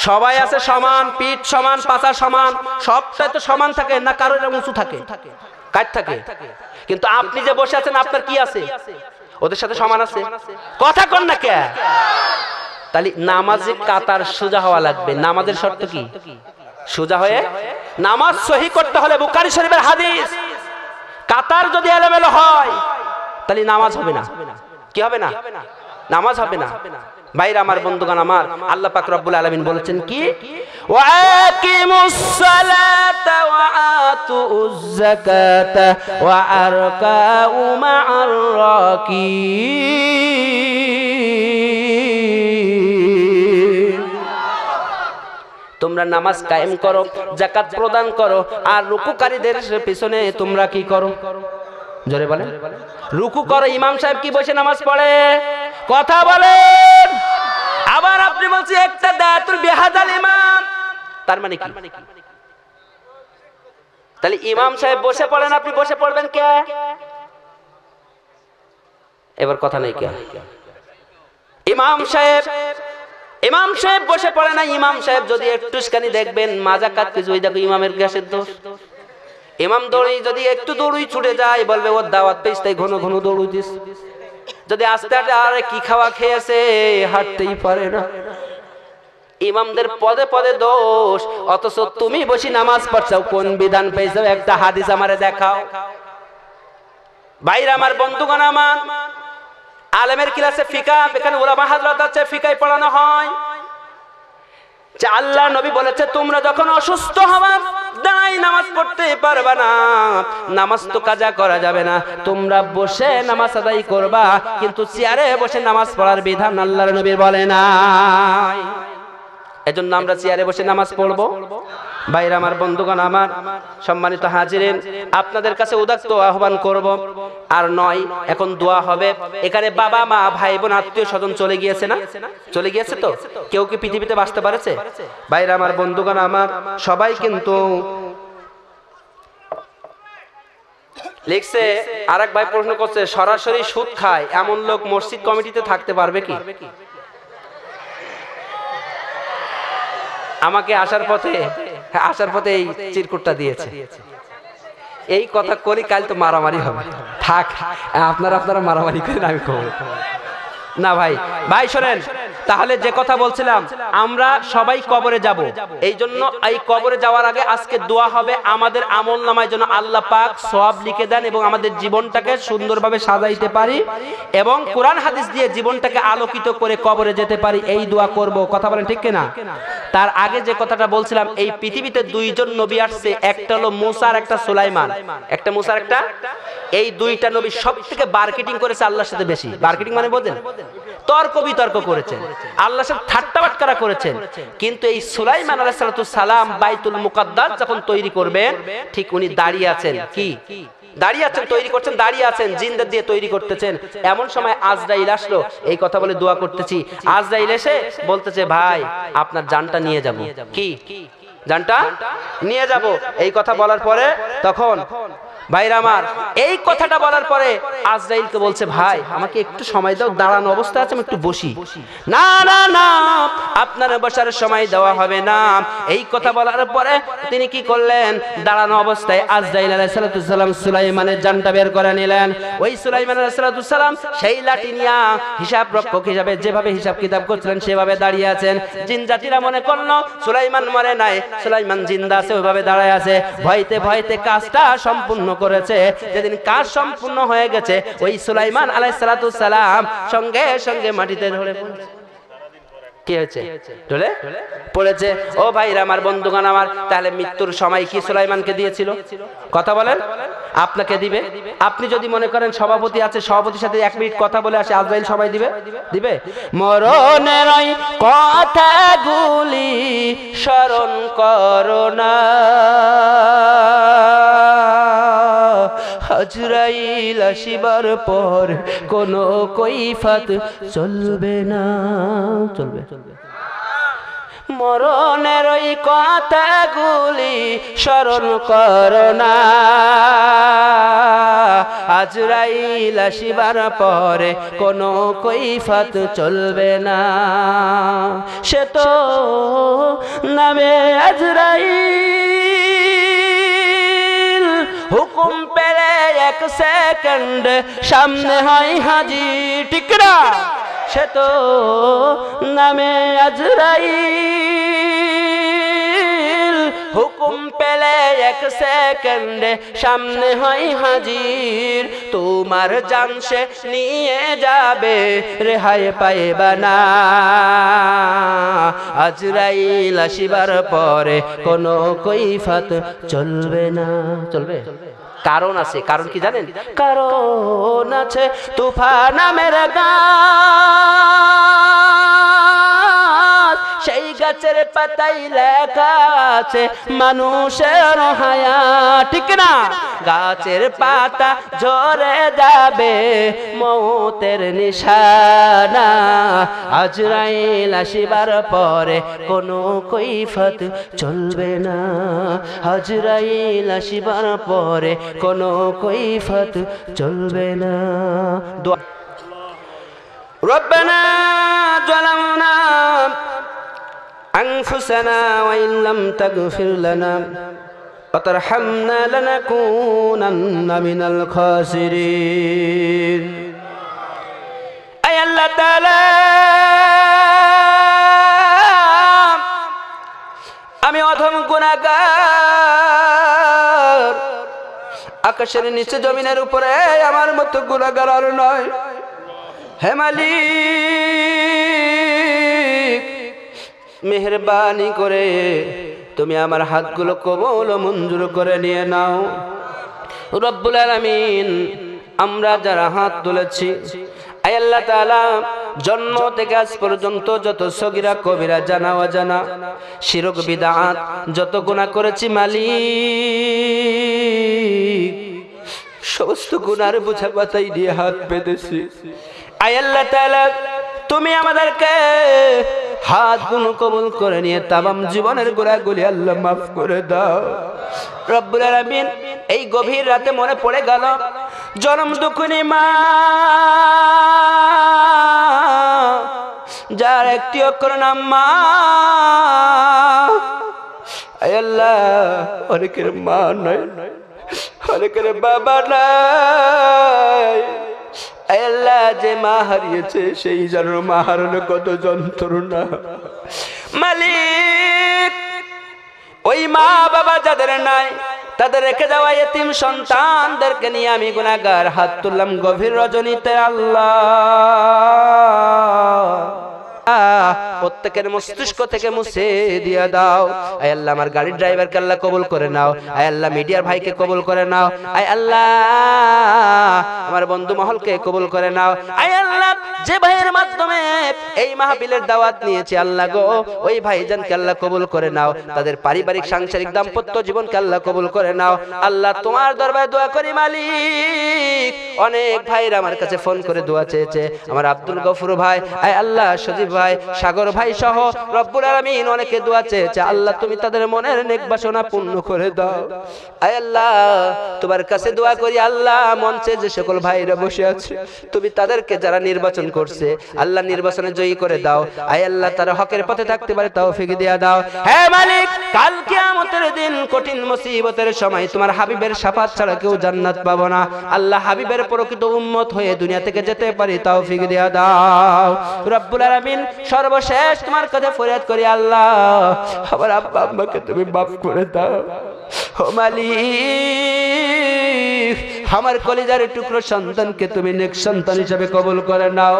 সবাই আছে সমান, পিঠ সমান, পাছা সমান, সবটাই তো সমান থাকে না, কারোর উঁচু থাকে, কাট থাকে। কিন্তু আপনি যে বসে আছেন আপনার কি আছে? ওদের সাথে সমান আছে। কথা কন না কে? তাহলে নামাজে কাতার সোজা হওয়া লাগবে। নামাজের শর্ত কি? সোজা হয়ে নামাজ সহি করতে হলে বুখারী শরীফের হাদিস, কাতার যদি এলোমেলো হয় তাহলে নামাজ হবে না। কি হবে না? নামাজ হবে না। ভাইরা আমার, বন্ধুগণ আমার, আল্লাহ পাক রব্বুল আলামিন বলেছেন কি? ওয়াকিমুস সালাতা ওয়া আতুজ যাকাতা ওয়া আরকাউ মা'আর রাকিন। তোমরা নামাজ কায়েম করো, যাকাত প্রদান করো, আর রুকুকারীদের পিছনে তোমরা কি করো? জোরে বলেন। রুকু করো। ইমাম সাহেব কি বসে নামাজ পড়ে? কথা বলেন। আবার আপনি বলছেন একটা দায়াতুল বিহাদাল ইমাম, তার মানে কি? তাহলে ইমাম সাহেব বসে পড়েন, আপনি বসে পড়বেন কে? এবার কথা নেই কে? ইমাম সাহেব বসে পড়ে না। ইমাম সাহেব যদি একটুখানি দেখবেন মাজা কাটতে, ওই দেখো ইমামের গ্যাসের দোষ। ইমাম দৌড়ি যদি একটু দৌড়ই ছুটে যায় বলবে ওর দাওয়াত পেয়েছ তাই ঘন ঘন দৌড়ই দিস। যদি আস্তে আস্তে আরে কি খাওয়া খেয়েছে, হাঁটতেই পারে না। ইমামদের পদে পদে দোষ, অথচ তুমি বসে নামাজ পড়ছো, কোন বিধান পেয়েছো? একটা হাদিস আমারে দেখাও। ভাইরা আমার, বন্ধুগণ আমার, আলেমের ক্লাসে ফিকা, এখানে উলামা হযরত আছে, ফিকায় পড়ানো হয় যে আল্লাহ নবী বলেছে তোমরা যখন অসুস্থ হবা দাঁড়াই নামাজ পড়তে পারবা না, নামাজ তো কাজা করা যাবে না, তোমরা বসে নামাজ আদায় করবা, কিন্তু চেয়ারে বসে নামাজ পড়ার বিধান আল্লাহর নবী বলে নাই। এজন্য আমরা চেয়ারে বসে নামাজ পড়বো। ভাইরা আমার, বন্ধুগণ আমার, সম্মানিত হাজিরিন, আপনাদের কাছে উদাত্ত আহ্বান করব, আর নয় এখন দোয়া হবে। এখানে বাবা মা ভাই বোন আত্মীয় স্বজন চলে গিয়েছে না? চলে গিয়েছে তো? কেউ কি পৃথিবীতে বাঁচতে পারেছে? ভাইরা আমার, বন্ধুগণ আমার, সবাই কিন্তু লিখছে। আরেক ভাই প্রশ্ন করছে, সরাসরি সুদ খায় এমন লোক মসজিদ কমিটিতে থাকতে পারবে কি? আমাকে আসার পথে এই চিরকুটটা দিয়েছে। এই কথা করি, কাল তো মারামারি হবে। থাক, আপনারা মারামারি করেন, আমি কব না। ভাই শোনেন, তাহলে যে কথা বলছিলাম, আমরা সবাই কবরে যাব। এই জন্য এই কবরে যাওয়ার আগে আজকে দোয়া হবে আমাদের আমল নামায় যেন আল্লাহ পাক সওয়াব লিখে দেন এবং আমাদের জীবনটাকে সুন্দরভাবে সাজাইতে পারি এবং কোরআন হাদিস দিয়ে জীবনটাকে আলোকিত করে কবরে যেতে পারি, এই দোয়া করব। কথা বলেন ঠিক কিনা? তার আগে যে কথাটা বলছিলাম, এই পৃথিবীতে দুইজন নবী আসছে, একটা হলো মুসা আর একটা সুলাইমান। একটা মুসা আর একটা, এই দুইটা নবী সবথেকে মার্কেটিং করেছে আল্লাহর সাথে বেশি। মার্কেটিং মানে বোঝেন? তর্ক বিতর্ক করেছেন, আল্লাহর সাথে ঠাট্টা বাটকারা করেছেন। কিন্তু এই সুলাইমান আলাইহিস সালাম বাইতুল মুকাদ্দাস যখন তৈরি করবেন, ঠিক উনি দাঁড়িয়ে আছেন। কি দাঁড়িয়ে আছেন? তৈরি করছেন, দাঁড়িয়ে আছেন, জিনদের দিয়ে তৈরি করতেছেন। এমন সময় আজরাইল আসলো, এই কথা বলে দোয়া করতেছি। আজরাইল এসে বলতেছে, ভাই আপনার জানটা নিয়ে যাব। কি জানটা নিয়ে যাব? এই কথা বলার পরে তখন ভাইরা আমার, এই কথাটা বলার পরে আজরাইলকে বলছে, ভাই আমাকে একটু সময় দাও, দাঁড়ানো অবস্থা আছে, আমি একটু বসি। না না না, আপনার বসার সময় দেওয়া হবে না। এই কথা বলার পরে তিনি কি করলেন? দাঁড়ানো অবস্থায় আজরাইল আলাইহিস সালাম সুলাইমানের জানটা বের করে নিলেন। ওই সুলাইমান আলাইহিস সালাম সেই লাঠি নিয়ে হিসাব রক্ষক হিসাবে যেভাবে হিসাব কিতাব করছিলেন সেভাবে দাঁড়িয়ে আছেন। জিন জাতিরা মনে করলো সুলাইমান মরে নাই, সুলাইমান জিন্দা আছে, ওইভাবে দাঁড়ায় আছে। ভয়তে ভয়তে কাজটা সম্পূর্ণ করেছে। যেদিন কাজ সম্পূর্ণ হয়ে গেছে, ওই সুলাইমান আলাইহিস সালাম সঙ্গে সঙ্গে মাটিতে ধরে পড়েছে। কি হয়েছে? ঢলে পড়েছে। ও ভাইরা আমার, বন্ধুগণ আমার, তাহলে মৃত্যুর সময় কি সুলাইমানকে দিয়েছিল? কথা বলেন। আপনাকে দিবে। আপনি যদি মনে করেন সভাপতি আছে, সভাপতির সাথে 1 মিনিট কথা বলে আসে, আজরাইল সময় দিবে? দিবে? মরণের ওই কথাগুলি স্মরণ করো না, আজরাইল আসিবার পর কোনো কৈফিয়ত চলবে না। চলবে? মরণের ওই কথাগুলি স্মরণ করো না, আজরাইল আসিবার পরে কোনো কৈফিয়ত চলবে না। সে তো নামে আজরাইল, হুকুম পেলে 1 সেকেন্ড সামনে হয় হাজির, ঠিক না? সে তো নামে আজরাইল, হুকুম পেলে 1 সেকেন্ডে সামনে হয় হাজির। তোমার জান সে নিয়ে যাবে, রেহাই পাইবা না। আজরাইল আসিবার পরে কোনো কৈফিয়ত চলবে না। চলবে? কারণ আছে। কারণ কি জানেন? কারণ আছে তুফান নামের গাছ, সেই গাছের পাতাই লেখা আছে মানুষের হায়াত, ঠিক না? গাছের পাতা ঝরে যাবে, মৌতের নিশানা। আজরাইল আসিবার পরে কোনো কৈফিয়ত চলবে না। আজরাইল আসিবার পরে কোনো কৈফিয়ত চলবে না। রব্বানা যালামনা আনফুসানা ওয়া ইল্লাম তাগফির লানা ওয়া তারহামনা লানাকুনান্না মিনাল খাসিরিন। আয় আল্লাহ তাআলা, আমি অধম গুনাহগার, আকাশের নিচে জমিনের উপরে আমার মতো গুনাহগার আর নয়। হে মালিক, মেহেরবানি করে তুমি আমার হাতগুলো কবুল ও মঞ্জুর করে নিয়ে নাও। রব্বুল আলামিন, আমরা যারা হাত তুলেছি, আয় আল্লাহ তাআলা, জন্ম থেকে আজ পর্যন্ত যত সগীরা কবিরা জানা অজানা শিরক বিদআত যত গুনাহ করেছি মালিক, সমস্ত গুনার বোঝা মাথায় দিয়ে হাত পেতেছি। আয় আল্লাহ তাআলা, তুমি আমাদেরকে হাতগুলো কবুল করে নিয়ে তামাম জীবনের গুনাহগুলি আল্লাহ মাফ করে দাও। রব্বুল আলামিন, এই গভীর রাতে মনে পড়ে গেল জনম দুঃখিনী মা, যার একটি অক্ষর নাম মা। আয় আল্লাহ, অনেকের মা নাই, অনেকের বাবা নাই। আয় আল্লাহ, যে মা হারিয়েছে সেই জানো মা হারানো কত যন্ত্রণা। মালিক, ওই মা বাবা যাদের নাই, তাদের রেখে যাওয়া এতিম সন্তানদেরকে নিয়ে আমি গুনাহগার হাত তুললাম গভীর রজনীতে। আল্লাহ, প্রত্যেকের মস্তিষ্ক থেকে মুছে দিয়ে দাও। আয় আল্লাহ, আমার গাড়ির ড্রাইভারকে আল্লাহ কবুল করে নাও। আয় আল্লাহ, মিডিয়ার ভাইকে কবুল করে নাও। আয় আল্লাহ, আমার বন্ধু মহলকে কবুল করে নাও। আয় আল্লাহ, যে ভাইয়ের মাধ্যমে এই মাহফিলের দাওয়াত নিয়েছি আল্লাহ গো, ওই ভাইজানকে আল্লাহ কবুল করে নাও। তাদের পারিবারিক সাংসারিক দাম্পত্য জীবনকে আল্লাহ কবুল করে নাও। আল্লাহ, তোমার দরবারে দোয়া করি মালিক, অনেক ভাইরা আমার কাছে ফোন করে দোয়া চেয়েছে। আমার আব্দুল গফুর ভাই, আয় আল্লাহ, সজীব ভাই, সাগর ভাই সহ রব্বুল আলামিন অনেকে দোয়া চেয়েছে। আল্লাহ, তুমি তাদের মনের নেক বাসনা পূর্ণ করে দাও। আয় আল্লাহ, তোমার কাছে দোয়া করি আল্লাহ, মঞ্চে যে সকল ভাইরা বসে আছে তুমি তাদেরকে যারা নির্বাচন করছে আল্লাহ নির্বাচনে জয়ী করে দাও। আয় আল্লাহ, তারা হকের পথে থাকতে পারে তৌফিক দিয়া দাও। হে মালিক, কাল কিয়ামতের দিন কঠিন মুসিবতের সময় তোমার হাবিবের শাফাত ছাড়া কেউ জান্নাত পাবো না। আল্লাহ, হাবিব হাবিবের প্রকৃত উম্মত হয়ে দুনিয়া থেকে যেতে পারি তৌফিক দিয়া দাও রব্বুল আলামিন। সর্বশেষ তোমার কাছে ফরিয়াদ করি আল্লাহ, আমার আব্বা আম্মাকে তুমি মাফ করে দাও। ও মালিক, আমার কলিজার টুকরো সন্তানকে তুমি নেক সন্তান হিসেবে কবুল করে নাও।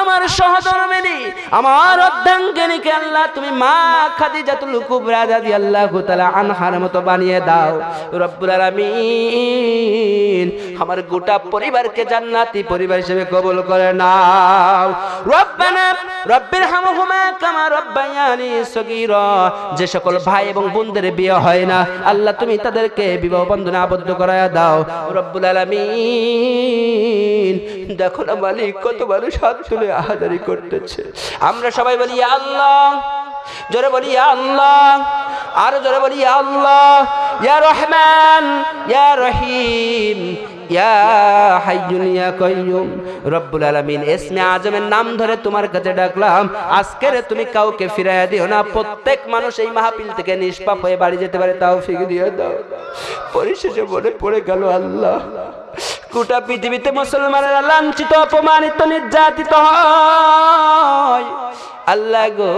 আমার সহধর্মিনী, আমার অর্ধাঙ্গিনীকে আল্লাহ তুমি মা খাদিজাতুল কুবরা রাদিয়াল্লাহু তাআলা আনহার মতো বানিয়ে দাও রব্বুল আলামিন। আমার গোটা পরিবারকে জান্নাতি পরিবার হিসেবে কবুল করে নাও। রব্বানা রব্বিরহামহুমা কামা রব্বায়ানি সগীরা। যে সকল ভাই এবং বোনদের বিয়ে হয় না আল্লাহ তুমি তাদেরকে বিবাহ বন্ধনে আবদ্ধ করায়া দাও রব্বুল আলামিন। দেখো না মালিক, কত মানুষ হাত তুলে আহাজারি করতেছে। আমরা সবাই বলি ইয়া আল্লাহ, জোরে বলি ইয়া আল্লাহ, আর জোরে বলি ইয়া আল্লাহ, ইয়া রহমান ইয়া রহিম ইয়া হাইয়ুন ইয়া কাইয়ুম। রব্বুল আলামিন, ইসমে আজমের নাম ধরে তোমার কাছে ডাকলাম, আজকের তুমি কাউকে ফিরাইয়া দিও না। প্রত্যেক মানুষ এই মাহফিল থেকে নিষ্পাপ হয়ে বাড়ি যেতে পারে তৌফিক দিয়ে দাও। পরিশেষে মনে পড়ে গেল আল্লাহ, গোটা পৃথিবীতে মুসলমানেরা লাঞ্ছিত, অপমানিত, নির্যাতিত হয়। আল্লাহ গো,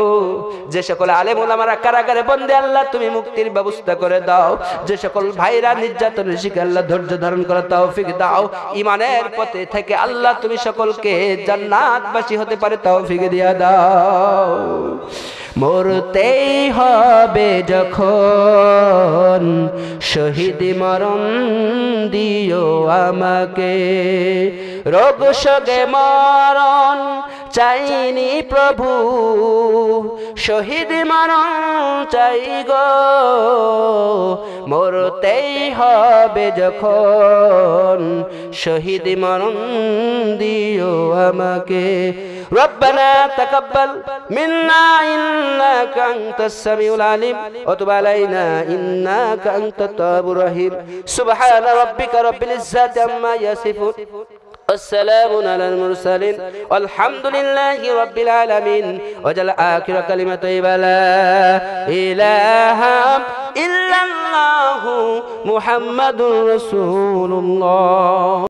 যে সকল আলেম ওলামারা কারাগারে বন্দী আল্লাহ তুমি মুক্তির ব্যবস্থা করে দাও। যে সকল ভাইরা নির্যাতনের শিকার আল্লাহ ধৈর্য ধারণ করে তৌফিক দাও। ঈমানের পথে থেকে আল্লাহ তুমি সকলকে জান্নাতবাসী হতে পারে তৌফিক দিয়া দাও। মরতেই হবে যখন শহীদ মরণ দিও আমাকে, রোগ শোকে মরণ চাইনি প্রভু, শহীদ মরণ চাই গো। মরতেই হবে যখন শহীদ মরণ দিও আমাকে। রব্বানা তাকাব্বাল মিন্না ইন্নাকা আনতাস সামিউল আলিম ওয়া তুব আলাইনা ইন্নাকা আনতাত তাওয়াবুর রহিম। সুবহানা রাব্বিকা রাব্বিল ইজ্জাতি আম্মা ইয়াসিফুন والسلام على المرسلين والحمد لله رب العالمين وجل آخر كلمة لا إله إلا الله محمد رسول الله.